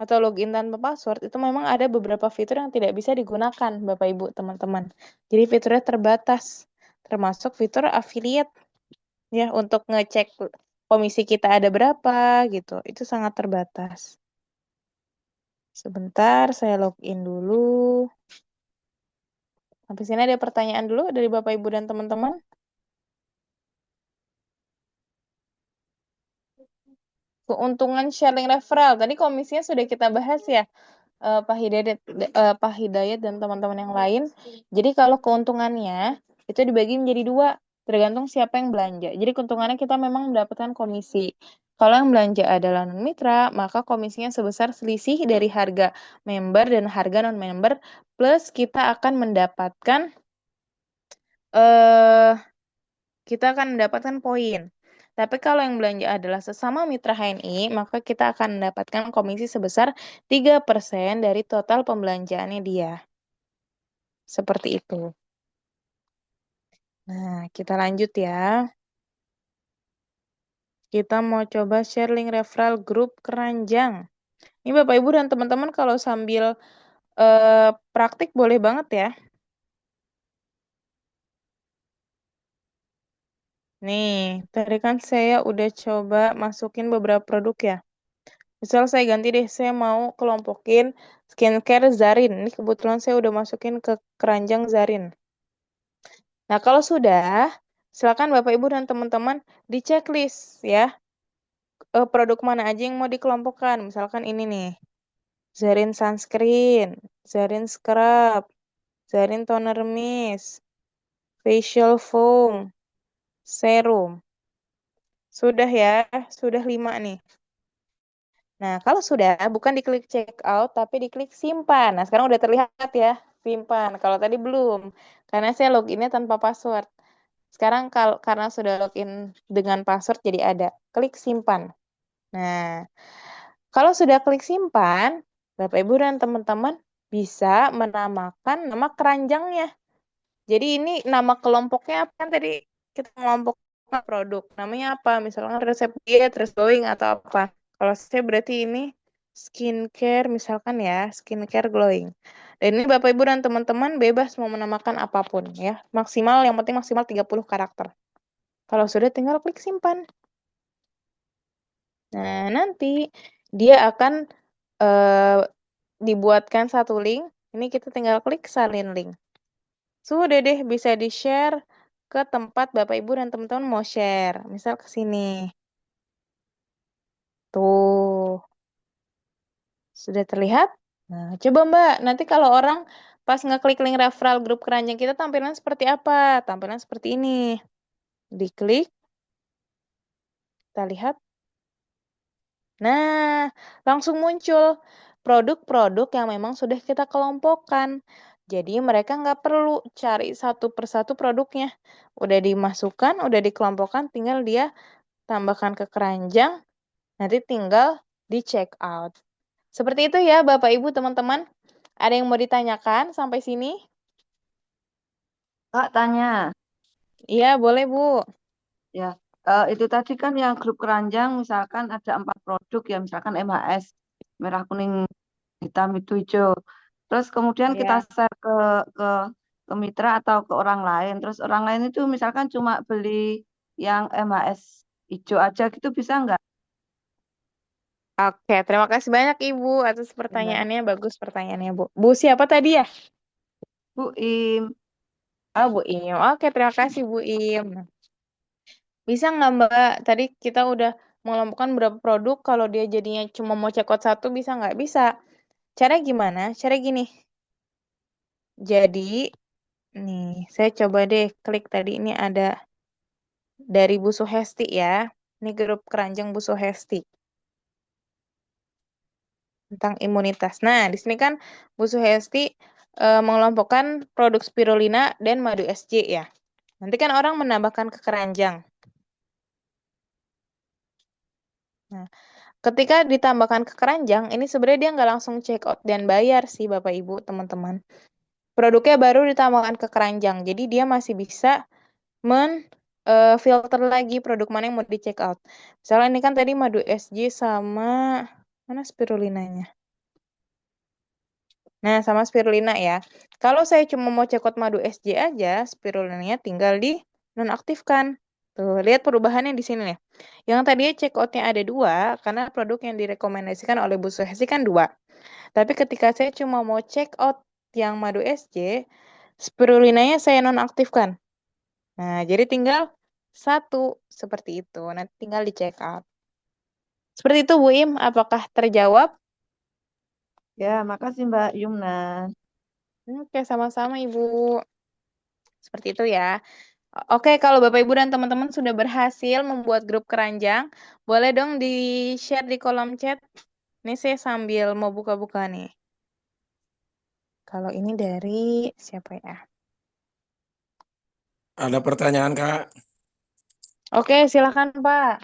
atau login tanpa password itu memang ada beberapa fitur yang tidak bisa digunakan Bapak Ibu teman-teman. Jadi fiturnya terbatas, termasuk fitur affiliate ya untuk ngecek komisi kita ada berapa gitu. Itu sangat terbatas. Sebentar saya login dulu. Sampai sini ada pertanyaan dulu dari Bapak Ibu dan teman-teman. Keuntungan sharing referral. Tadi komisinya sudah kita bahas ya, Pak Hidayat dan teman-teman yang lain. Jadi kalau keuntungannya itu dibagi menjadi dua, tergantung siapa yang belanja. Jadi keuntungannya kita memang mendapatkan komisi. Kalau yang belanja adalah non-mitra, maka komisinya sebesar selisih dari harga member dan harga non-member, plus kita akan mendapatkan eh kita akan mendapatkan poin. Tapi kalau yang belanja adalah sesama mitra HNI, maka kita akan mendapatkan komisi sebesar 3% dari total pembelanjaannya dia. Seperti itu. Nah, kita lanjut ya. Kita mau coba share link referral grup keranjang. Ini Bapak Ibu dan teman-teman kalau sambil praktik boleh banget ya. Nih, tadi kan saya udah coba masukin beberapa produk ya. Misal saya ganti deh, saya mau kelompokin skincare Zarin. Ini kebetulan saya udah masukin ke keranjang Zarin. Nah, kalau sudah, silakan Bapak Ibu dan teman-teman di checklist ya, produk mana aja yang mau dikelompokkan. Misalkan ini nih, Zarin sunscreen, Zarin scrub, Zarin toner mist, facial foam, serum. Sudah ya, sudah 5 nih. Nah, kalau sudah, bukan diklik check out, tapi diklik simpan. Nah, sekarang udah terlihat ya, simpan. Kalau tadi belum, karena saya loginnya tanpa password. Sekarang kalau karena sudah login dengan password, jadi ada. Klik simpan. Nah, kalau sudah klik simpan, Bapak Ibu dan teman-teman bisa menamakan nama keranjangnya. Jadi ini nama kelompoknya apa kan tadi kita ngelompokkan produk. Namanya apa? Misalkan resep diet, resep glowing atau apa. Kalau saya berarti ini skincare misalkan ya, skincare glowing. Dan ini Bapak Ibu dan teman-teman bebas mau menamakan apapun ya. Maksimal yang penting maksimal 30 karakter. Kalau sudah tinggal klik simpan. Nah, nanti dia akan eh, dibuatkan satu link. Ini kita tinggal klik salin link. Sudah deh bisa di-share ke tempat Bapak Ibu dan teman-teman mau share. Misal ke sini. Tuh, sudah terlihat? Nah, coba Mbak, nanti kalau orang pas ngeklik link referral grup keranjang kita tampilan seperti apa? Tampilan seperti ini. Diklik, kita lihat. Nah, langsung muncul produk-produk yang memang sudah kita kelompokkan. Jadi mereka nggak perlu cari satu persatu produknya. Udah dimasukkan, udah dikelompokkan, tinggal dia tambahkan ke keranjang, nanti tinggal di check out. Seperti itu ya Bapak Ibu teman-teman. Ada yang mau ditanyakan sampai sini? Kak tanya, Iya boleh Bu. ya itu tadi kan yang grup keranjang misalkan ada 4 produk ya misalkan MHS merah kuning hitam itu hijau. Terus kemudian kita Ya. share ke ke mitra atau ke orang lain. Terus orang lain itu misalkan cuma beli yang MHS hijau aja gitu bisa nggak? Oke, terima kasih banyak Ibu atas Ya. pertanyaannya. Bagus pertanyaannya Bu. Bu siapa tadi ya? Bu Im, Oh Bu Im. Oke, terima kasih Bu Im. Bisa nggak Mbak? Tadi kita udah mengelompokkan berapa produk. Kalau dia jadinya cuma mau cekot satu, bisa nggak? Bisa. Cara gimana? Cara gini. Jadi, nih, saya coba deh klik tadi. Ini ada dari Bu Suhesti ya. Ini grup keranjang Bu Suhesti tentang imunitas. Nah, di sini kan Bu Suhesti mengelompokkan produk spirulina dan madu SJ ya. Nanti kan orang menambahkan ke keranjang. Nah, ketika ditambahkan ke keranjang, ini sebenarnya dia nggak langsung check out dan bayar sih Bapak Ibu, teman-teman. Produknya baru ditambahkan ke keranjang, jadi dia masih bisa filter lagi produk mana yang mau di check out. Misalnya ini kan tadi madu SJ sama mana spirulinanya. Nah, sama spirulina ya. Kalau saya cuma mau check out madu SJ aja, spirulinanya tinggal di nonaktifkan. Tuh, lihat perubahannya di sini nih. Yang tadinya check outnya ada dua, karena produk yang direkomendasikan oleh Bu Suhesi kan dua. Tapi ketika saya cuma mau check out yang madu SJ, spirulinanya saya nonaktifkan. Nah, jadi tinggal satu seperti itu. Nanti tinggal di check out. Seperti itu Bu Im, apakah terjawab? ya makasih Mbak Yumna. Oke, sama-sama Ibu. Seperti itu ya. Oke, kalau Bapak Ibu dan teman-teman sudah berhasil membuat grup keranjang, boleh dong di-share di kolom chat. Ini saya sambil mau buka-buka nih. Kalau ini dari siapa ya? Ada pertanyaan Kak. Oke, silakan Pak.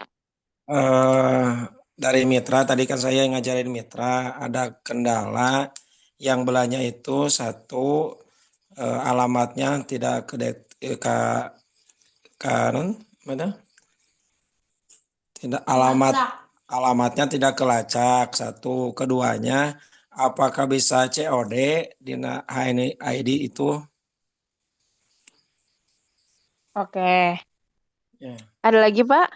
Eh dari mitra tadi kan saya yang ngajarin mitra ada kendala yang belahnya itu satu alamatnya tidak ke kan mana? Tidak alamatnya tidak kelacak satu. Keduanya apakah bisa COD di ID itu? Oke. Ya. Ada lagi, Pak?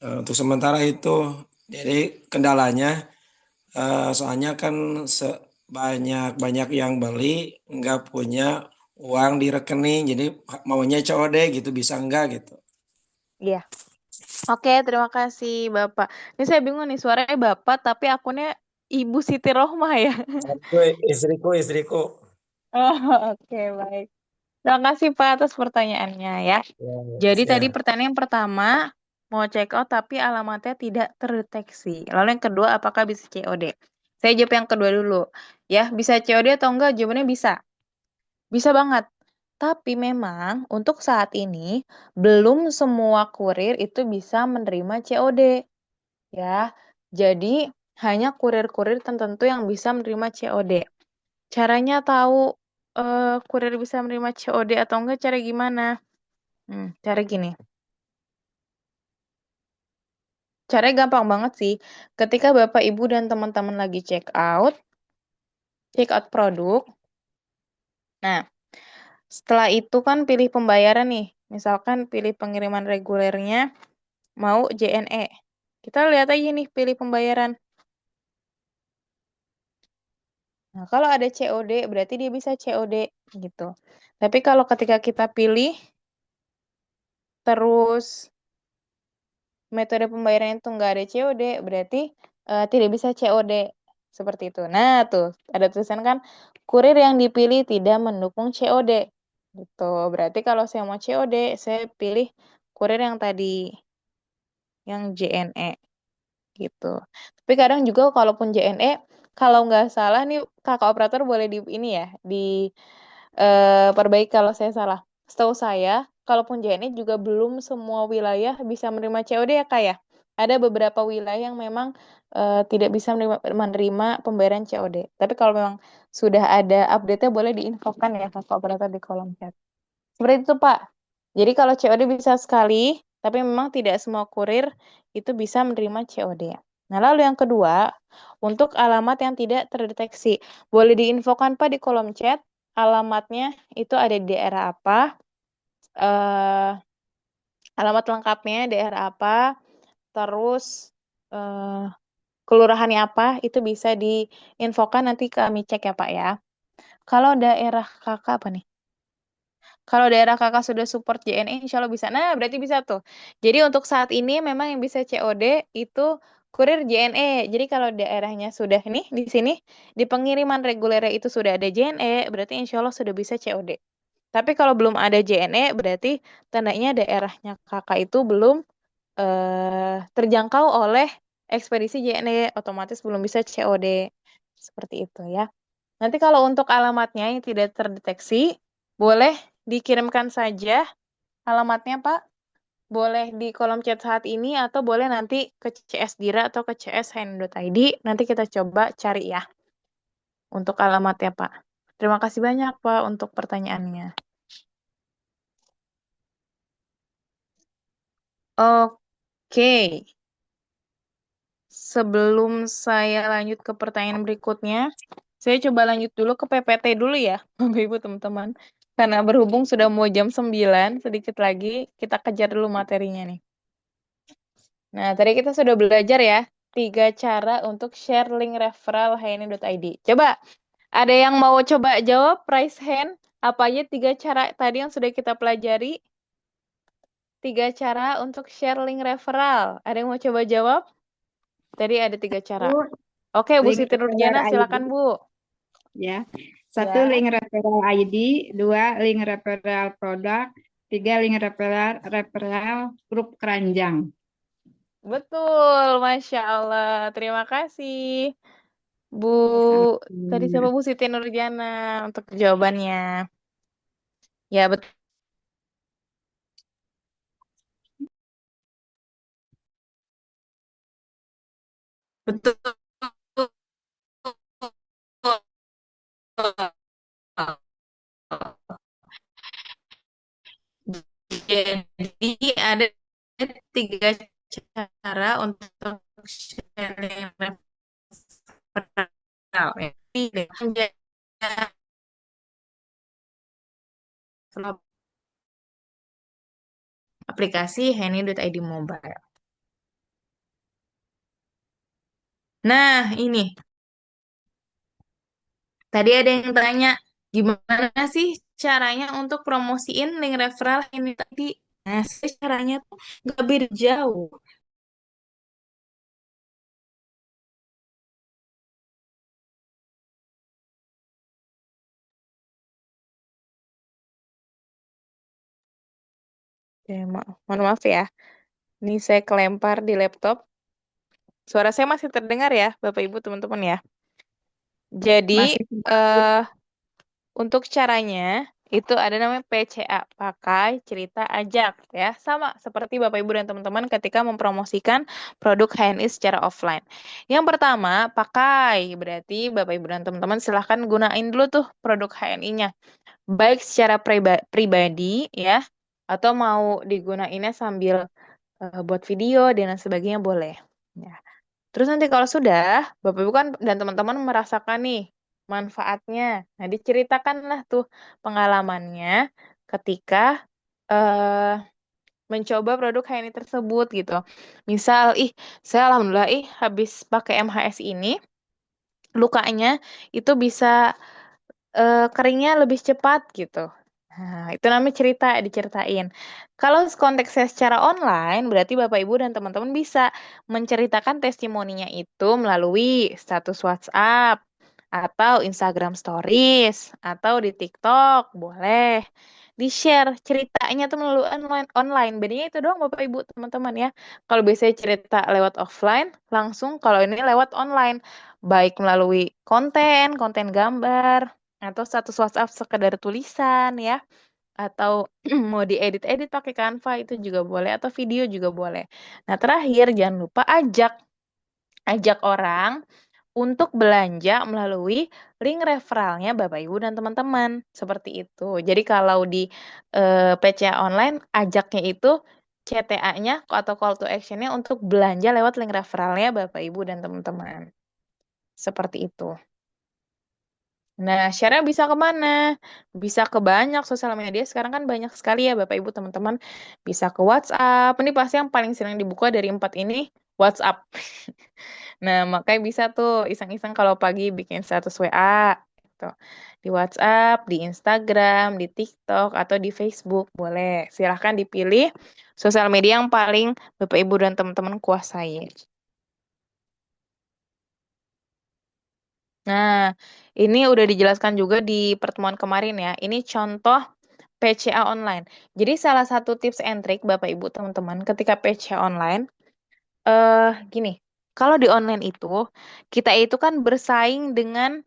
Untuk sementara itu, jadi kendalanya soalnya kan banyak yang beli nggak punya uang di rekening, jadi maunya COD gitu, bisa enggak gitu. Iya. Oke, terima kasih, Bapak. Ini saya bingung nih, suaranya Bapak, tapi akunnya Ibu Siti Rohmah ya. Itu istriku. Oh, oke, baik. Terima kasih, Pak, atas pertanyaannya ya. Ya, Jadi tadi siap. pertanyaan yang pertama, mau check out tapi alamatnya tidak terdeteksi. Lalu yang kedua, apakah bisa COD? Saya jawab yang kedua dulu. Ya, bisa COD atau enggak? Jawabannya bisa. Bisa banget. Tapi memang untuk saat ini, belum semua kurir itu bisa menerima COD. Ya, jadi hanya kurir-kurir tertentu yang bisa menerima COD. Caranya tahu kurir bisa menerima COD atau enggak, cara gimana? Cara gini. Caranya gampang banget sih. Ketika Bapak, Ibu, dan teman-teman lagi check out produk. Nah, setelah itu kan pilih pembayaran nih. Misalkan pilih pengiriman regulernya, mau JNE. Kita lihat aja nih, pilih pembayaran. Nah, kalau ada COD, berarti dia bisa COD gitu. Tapi kalau ketika kita pilih, terus metode pembayaran itu nggak ada COD, berarti tidak bisa COD. Seperti itu. Nah, tuh, ada tulisan kan, kurir yang dipilih tidak mendukung COD. Gitu. Berarti kalau saya mau COD, saya pilih kurir yang tadi, yang JNE. Gitu. Tapi kadang juga kalaupun JNE, kalau nggak salah nih, kakak operator boleh di ini ya, di perbaiki kalau saya salah. Setahu saya, kalaupun JNE juga belum semua wilayah bisa menerima COD ya, Kak ya. Ada beberapa wilayah yang memang tidak bisa menerima pembayaran COD. Tapi kalau memang sudah ada update-nya, boleh diinfokan ya kakak operator di kolom chat. Seperti itu, Pak. Jadi kalau COD bisa sekali, tapi memang tidak semua kurir itu bisa menerima COD. Nah, lalu yang kedua, untuk alamat yang tidak terdeteksi. Boleh diinfokan, Pak, di kolom chat, alamatnya itu ada di daerah apa, eh, alamat lengkapnya daerah apa, terus eh, kelurahannya apa, itu bisa diinfokan, nanti kami cek ya, Pak ya. Kalau daerah kakak apa nih? Kalau daerah kakak sudah support JNE, insya Allah bisa. Nah, berarti bisa tuh. Jadi untuk saat ini memang yang bisa COD itu kurir JNE. Jadi kalau daerahnya sudah nih, di sini, di pengiriman regulernya itu sudah ada JNE, berarti insya Allah sudah bisa COD. Tapi kalau belum ada JNE, berarti tandanya daerahnya kakak itu belum terjangkau oleh ekspedisi JNE, otomatis belum bisa COD. Seperti itu ya. Nanti kalau untuk alamatnya yang tidak terdeteksi, boleh dikirimkan saja alamatnya, Pak. Boleh di kolom chat saat ini atau boleh nanti ke CS Dira atau ke CS Hand.id. Nanti kita coba cari ya untuk alamatnya, Pak. Terima kasih banyak, Pak, untuk pertanyaannya. Oke, sebelum saya lanjut ke pertanyaan berikutnya, saya coba lanjut dulu ke PPT dulu ya, Bapak Ibu teman-teman. Karena berhubung sudah mau jam 9, sedikit lagi kita kejar dulu materinya nih. Nah, tadi kita sudah belajar ya, 3 cara untuk share link referral HNI.id. Coba, ada yang mau coba jawab, raise hand. Apa aja 3 cara tadi yang sudah kita pelajari? 3 cara untuk share link referral. Ada yang mau coba jawab? Tadi ada 3 cara. Satu, Oke, Bu link Siti referral Nurjana, ID silakan Bu. ya. Satu, Ya, link referral ID, dua, link referral produk, tiga, link referral grup keranjang. betul, Masya Allah. Terima kasih, Bu. Ya, Tadi sama-sama. siapa Bu Siti Nurjana untuk jawabannya? Ya, betul. Jadi ada 3 cara untuk sharing referral ya. Ini dengan aplikasi Henny.id Mobile. Nah, ini tadi ada yang tanya, gimana sih caranya untuk promosiin link referral ini tadi? Nah, caranya tuh nggak beda jauh. Ya, mohon maaf ya. Ini saya kelempar di laptop. Suara saya masih terdengar ya, Bapak Ibu, teman-teman ya. Jadi, Masih eh untuk caranya, itu ada namanya PCA, pakai cerita ajak ya. Sama seperti Bapak Ibu dan teman-teman ketika mempromosikan produk HNI secara offline. Yang pertama, pakai. Berarti Bapak Ibu dan teman-teman silahkan gunain dulu tuh produk HNI-nya. Baik secara pribadi ya, atau mau digunainnya sambil buat video dan lain sebagainya boleh. Ya. Terus nanti kalau sudah, Bapak Ibu kan dan teman-teman merasakan nih manfaatnya. Nah, diceritakanlah tuh pengalamannya ketika eh mencoba produk HNI tersebut gitu. Misal, saya alhamdulillah habis pakai MHS ini, lukanya itu bisa keringnya lebih cepat gitu. Nah, itu namanya cerita, diceritain. Kalau konteksnya secara online, berarti Bapak Ibu dan teman-teman bisa menceritakan testimoninya itu melalui status WhatsApp, atau Instagram Stories, atau di TikTok, boleh. Di-share ceritanya tuh melalui online. Bedanya itu doang Bapak Ibu, teman-teman ya. Kalau biasanya cerita lewat offline, langsung kalau ini lewat online. Baik melalui konten gambar, atau status WhatsApp sekedar tulisan ya, atau mau diedit-edit pakai Canva itu juga boleh, atau video juga boleh. Nah, terakhir jangan lupa ajak orang untuk belanja melalui link referralnya Bapak Ibu dan teman-teman. Seperti itu. Jadi kalau di PCA online, ajaknya itu CTA-nya atau call to action-nya untuk belanja lewat link referralnya Bapak Ibu dan teman-teman. Seperti itu. Nah, share-nya bisa kemana? Bisa ke banyak sosial media. Sekarang kan banyak sekali ya Bapak Ibu teman-teman. Bisa ke WhatsApp. Ini pasti yang paling sering dibuka dari 4 ini WhatsApp. Nah, makanya bisa tuh iseng-iseng kalau pagi bikin status WA. Gitu. Di WhatsApp, di Instagram, di TikTok, atau di Facebook. Boleh. Silahkan dipilih sosial media yang paling Bapak Ibu dan teman-teman kuasai. Nah, ini udah dijelaskan juga di pertemuan kemarin ya. Ini contoh PCA online. Jadi salah satu tips and trick Bapak Ibu teman-teman ketika PCA online, gini, kalau di online itu kita itu kan bersaing dengan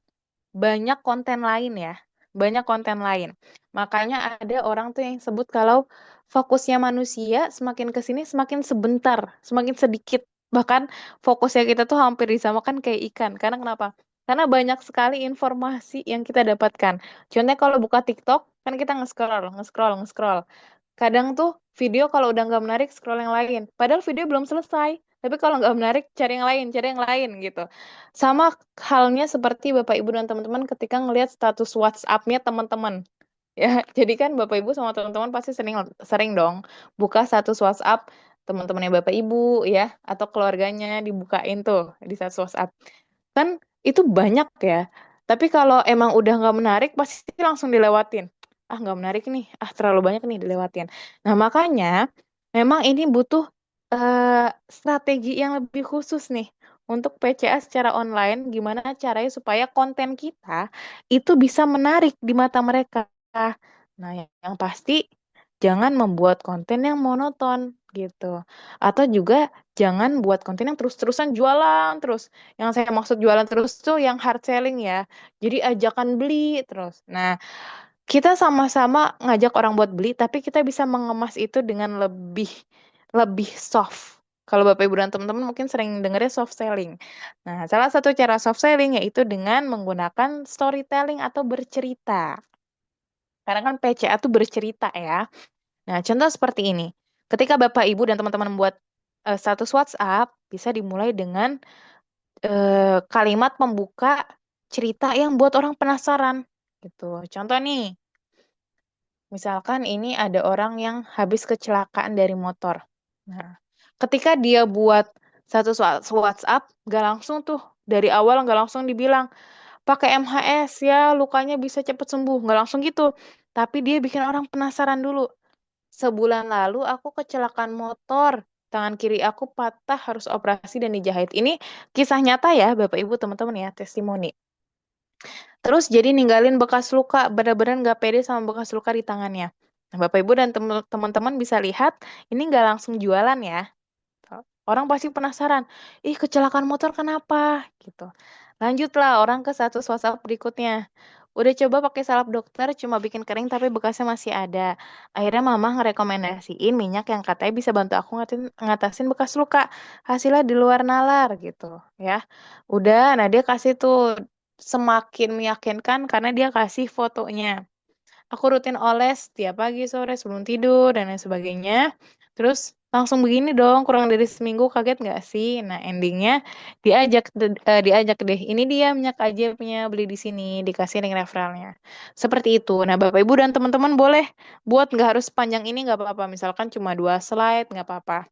banyak konten lain ya. Banyak konten lain. Makanya ada orang tuh yang sebut kalau fokusnya manusia semakin ke sini semakin sebentar, semakin sedikit. Bahkan fokusnya kita tuh hampir disamakan kayak ikan. Karena kenapa? Karena banyak sekali informasi yang kita dapatkan. Contohnya kalau buka TikTok, kan kita nge-scroll, nge-scroll, nge-scroll. Kadang tuh video kalau udah nggak menarik, scroll yang lain. Padahal video belum selesai. Tapi kalau nggak menarik, cari yang lain gitu. Sama halnya seperti Bapak Ibu dan teman-teman ketika ngelihat status WhatsApp-nya teman-teman. Ya, jadi kan Bapak Ibu sama teman-teman pasti sering sering dong buka status WhatsApp teman-temannya Bapak Ibu ya, atau keluarganya dibukain tuh di status WhatsApp. Kan itu banyak ya. Tapi kalau emang udah nggak menarik, pasti langsung dilewatin. Ah, nggak menarik nih. Ah, terlalu banyak nih dilewatin. Nah, makanya memang ini butuh strategi yang lebih khusus nih untuk PCA secara online. Gimana caranya supaya konten kita itu bisa menarik di mata mereka. Nah, yang pasti jangan membuat konten yang monoton gitu. Atau juga jangan buat konten yang terus-terusan jualan terus. Yang saya maksud jualan terus tuh yang hard selling ya. Jadi ajakan beli terus. Nah, kita sama-sama ngajak orang buat beli, tapi kita bisa mengemas itu dengan lebih lebih soft. Kalau Bapak Ibu dan teman-teman mungkin sering dengarnya soft selling. Nah, salah satu cara soft selling yaitu dengan menggunakan storytelling atau bercerita. Karena kan PCA tuh bercerita ya. Nah, contoh seperti ini. Ketika Bapak, Ibu, dan teman-teman membuat status WhatsApp, bisa dimulai dengan kalimat pembuka cerita yang buat orang penasaran. Gitu. Contoh nih, Misalkan ini ada orang yang habis kecelakaan dari motor. Nah, ketika dia buat satu WhatsApp, nggak langsung tuh dari awal nggak langsung dibilang pakai MHS ya lukanya bisa cepet sembuh, nggak langsung gitu. Tapi dia bikin orang penasaran dulu. Sebulan lalu aku kecelakaan motor, tangan kiri aku patah harus operasi dan dijahit. Ini kisah nyata ya, Bapak Ibu teman-teman ya, testimoni. Terus jadi ninggalin bekas luka, benar-benar nggak pede sama bekas luka di tangannya. Nah, Bapak Ibu dan teman-teman bisa lihat, ini nggak langsung jualan ya. Orang pasti penasaran, ih kecelakaan motor kenapa? Gitu. Lanjutlah orang ke status WhatsApp berikutnya. Udah coba pakai salep dokter, cuma bikin kering tapi bekasnya masih ada. Akhirnya mama ngerekomendasiin minyak yang katanya bisa bantu aku ngatasin bekas luka. Hasilnya di luar nalar gitu ya. Udah, nah dia kasih tuh semakin meyakinkan karena dia kasih fotonya. Aku rutin oles tiap pagi sore sebelum tidur dan lain sebagainya. Terus langsung begini dong, kurang dari seminggu, kaget nggak sih? Nah endingnya diajak deh. Ini dia minyak ajaibnya, beli di sini, dikasih link referralnya. Seperti itu. Nah Bapak Ibu dan teman-teman boleh buat nggak harus panjang ini nggak apa-apa. Misalkan cuma 2 slide nggak apa-apa.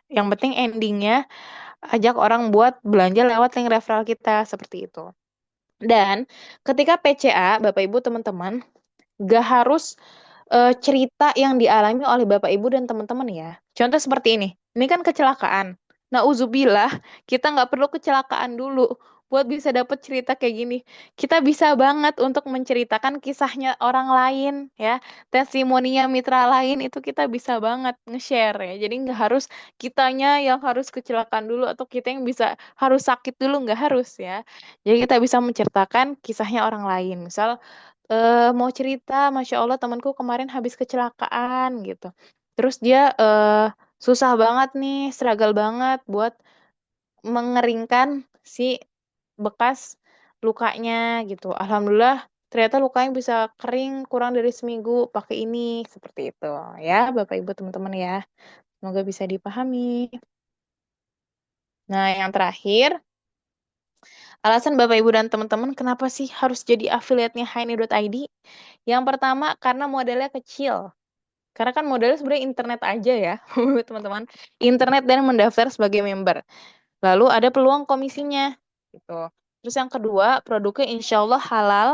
Yang penting endingnya ajak orang buat belanja lewat link referral kita seperti itu. Dan ketika PCA, Bapak Ibu teman-teman, gak harus cerita yang dialami oleh Bapak Ibu dan teman-teman ya. Contoh seperti ini. Ini kan kecelakaan. Nah, uzubillah, kita nggak perlu kecelakaan dulu buat bisa dapat cerita kayak gini. Kita bisa banget untuk menceritakan kisahnya orang lain ya. Testimoninya mitra lain itu kita bisa banget nge-share ya. Jadi nggak harus kitanya yang harus kecelakaan dulu atau kita yang bisa harus sakit dulu, nggak harus ya. Jadi kita bisa menceritakan kisahnya orang lain. Misal mau cerita, Masya Allah temanku kemarin habis kecelakaan gitu. Terus dia susah banget nih, struggle banget buat mengeringkan si bekas lukanya gitu. Alhamdulillah ternyata lukanya bisa kering kurang dari seminggu pakai ini seperti itu ya Bapak Ibu teman-teman ya. Semoga bisa dipahami. Nah, yang terakhir, alasan Bapak Ibu dan teman-teman kenapa sih harus jadi affiliate-nya Haini.id? Yang pertama karena modalnya kecil. Karena kan modalnya sebenarnya internet aja ya, teman-teman. Internet dan mendaftar sebagai member. Lalu ada peluang komisinya, gitu. Terus yang kedua, produknya insya Allah halal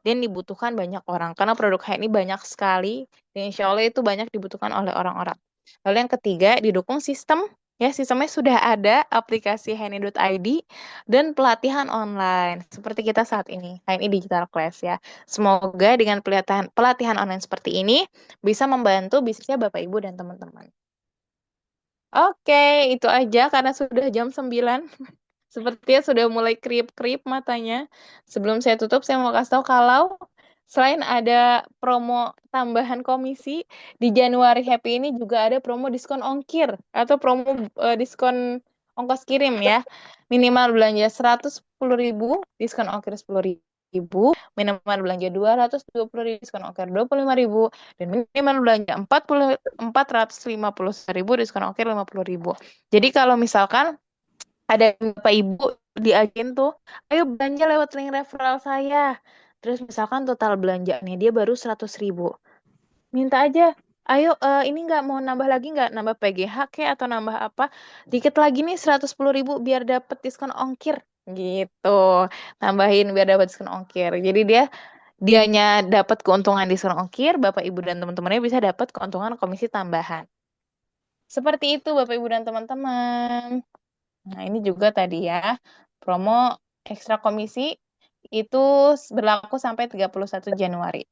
dan dibutuhkan banyak orang. Karena produk ini banyak sekali, dan insya Allah itu banyak dibutuhkan oleh orang-orang. Lalu yang ketiga, didukung sistem. Ya, sistemnya sudah ada aplikasi Hani.id dan pelatihan online seperti kita saat ini, HNI Digital Class ya. Semoga dengan pelatihan online seperti ini bisa membantu bisnisnya Bapak Ibu dan teman-teman. Oke, itu aja karena sudah jam 9. Sepertinya sudah mulai kerip-kerip matanya. Sebelum saya tutup, saya mau kasih tahu kalau selain ada promo tambahan komisi, di Januari Happy ini juga ada promo diskon ongkir atau promo diskon ongkos kirim ya. Minimal belanja 110.000, diskon ongkir 10.000. Minimal belanja 220.000, diskon ongkir 25.000. Dan minimal belanja 450.000, diskon ongkir 50.000. Jadi kalau misalkan ada Bapak Ibu di agen tuh, ayo belanja lewat link referral saya. Terus misalkan total belanjanya dia baru 100.000. Minta aja, ayo ini nggak mau nambah lagi nggak? Nambah PGH kek atau nambah apa? Dikit lagi nih 110.000 biar dapet diskon ongkir. Gitu. Tambahin biar dapat diskon ongkir. Jadi dianya dapat keuntungan diskon ongkir, Bapak Ibu dan teman-temannya bisa dapat keuntungan komisi tambahan. Seperti itu Bapak Ibu dan teman-teman. Nah, ini juga tadi ya, promo ekstra komisi itu berlaku sampai 31 Januari.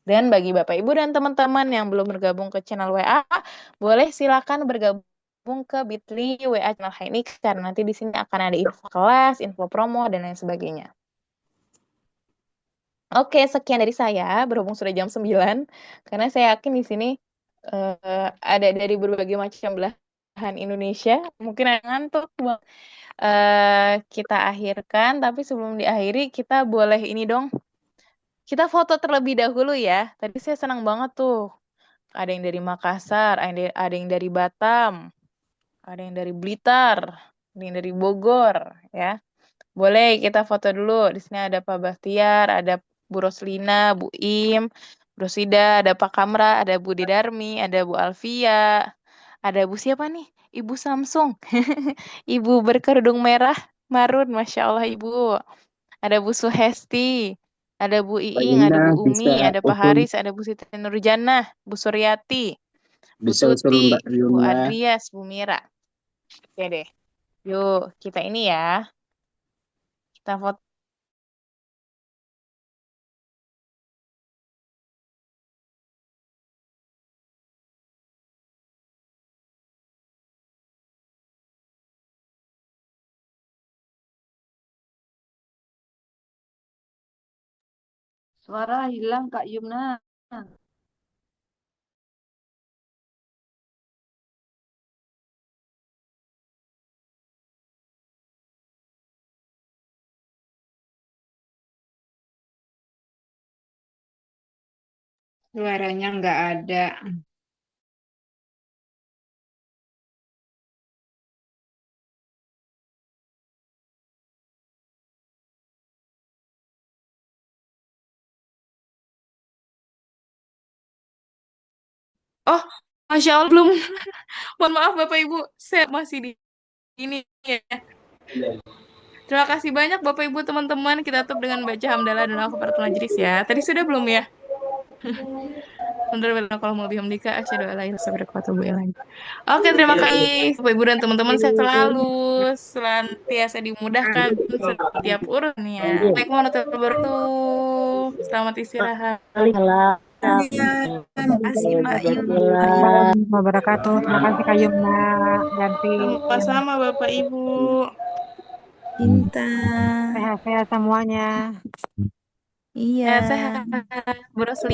Dan bagi Bapak Ibu dan teman-teman yang belum bergabung ke channel WA, boleh silakan bergabung ke Bitly WA channel ini karena nanti di sini akan ada info kelas, info promo dan lain sebagainya. Oke, sekian dari saya, berhubung sudah jam 9, karena saya yakin di sini ada dari berbagai macam belahan Indonesia, mungkin ada ngantuk, Bang. Kita akhirkan, tapi sebelum diakhiri kita boleh ini dong. Kita foto terlebih dahulu ya. Tadi saya senang banget tuh. Ada yang dari Makassar, ada yang dari Batam, ada yang dari Blitar, ada yang dari Bogor ya. Boleh kita foto dulu. Di sini ada Pak Bahtiar, ada Bu Roslina, Bu Im, Bu Rosida, ada Pak Kamra, ada Bu Didarmi, ada Bu Alfia, ada Bu siapa nih? Ibu Samsung, Ibu berkerudung merah, marun, Masya Allah Ibu. Ada Bu Suhesti, ada Bu Mbak Iing, ada Yuna Bu bisa Umi, ada Pak usul Haris, ada Bu Siti Nurjanah, Bu Suryati, Bu bisa usul Tuti, Mbak Bu Yuna. Adrias, Bu Mira. Oke deh. Yuk, kita ini ya. Kita foto. Suara hilang Kak Yumna. Suaranya nggak ada. Oh, Masya Allah belum. Mohon maaf Bapak Ibu, saya masih di ini ya. Terima kasih banyak Bapak Ibu teman-teman. Kita tutup dengan baca hamdalah dan al-kafaratul majlis ya. Tadi sudah belum ya? Alhamdulillah kalau mau bihamdika asyhadu an la ilaha illa anta astaghfiruka wa atubu ilaik. Oke, terima kasih Bapak Ibu dan teman-teman. Saya selalu senantiasa dimudahkan setiap urusannya. Assalamualaikum warahmatullahi wabarakatuh. Selamat istirahat. Salam. Makasih Mbak Yuna. Waalaikumsalam wabarakatuh. Terima kasih Kak Yumna dan tim. Sama-sama Bapak Ibu. Cinta. Sehat-sehat semuanya. Iya. Sehat. Bu Rosli.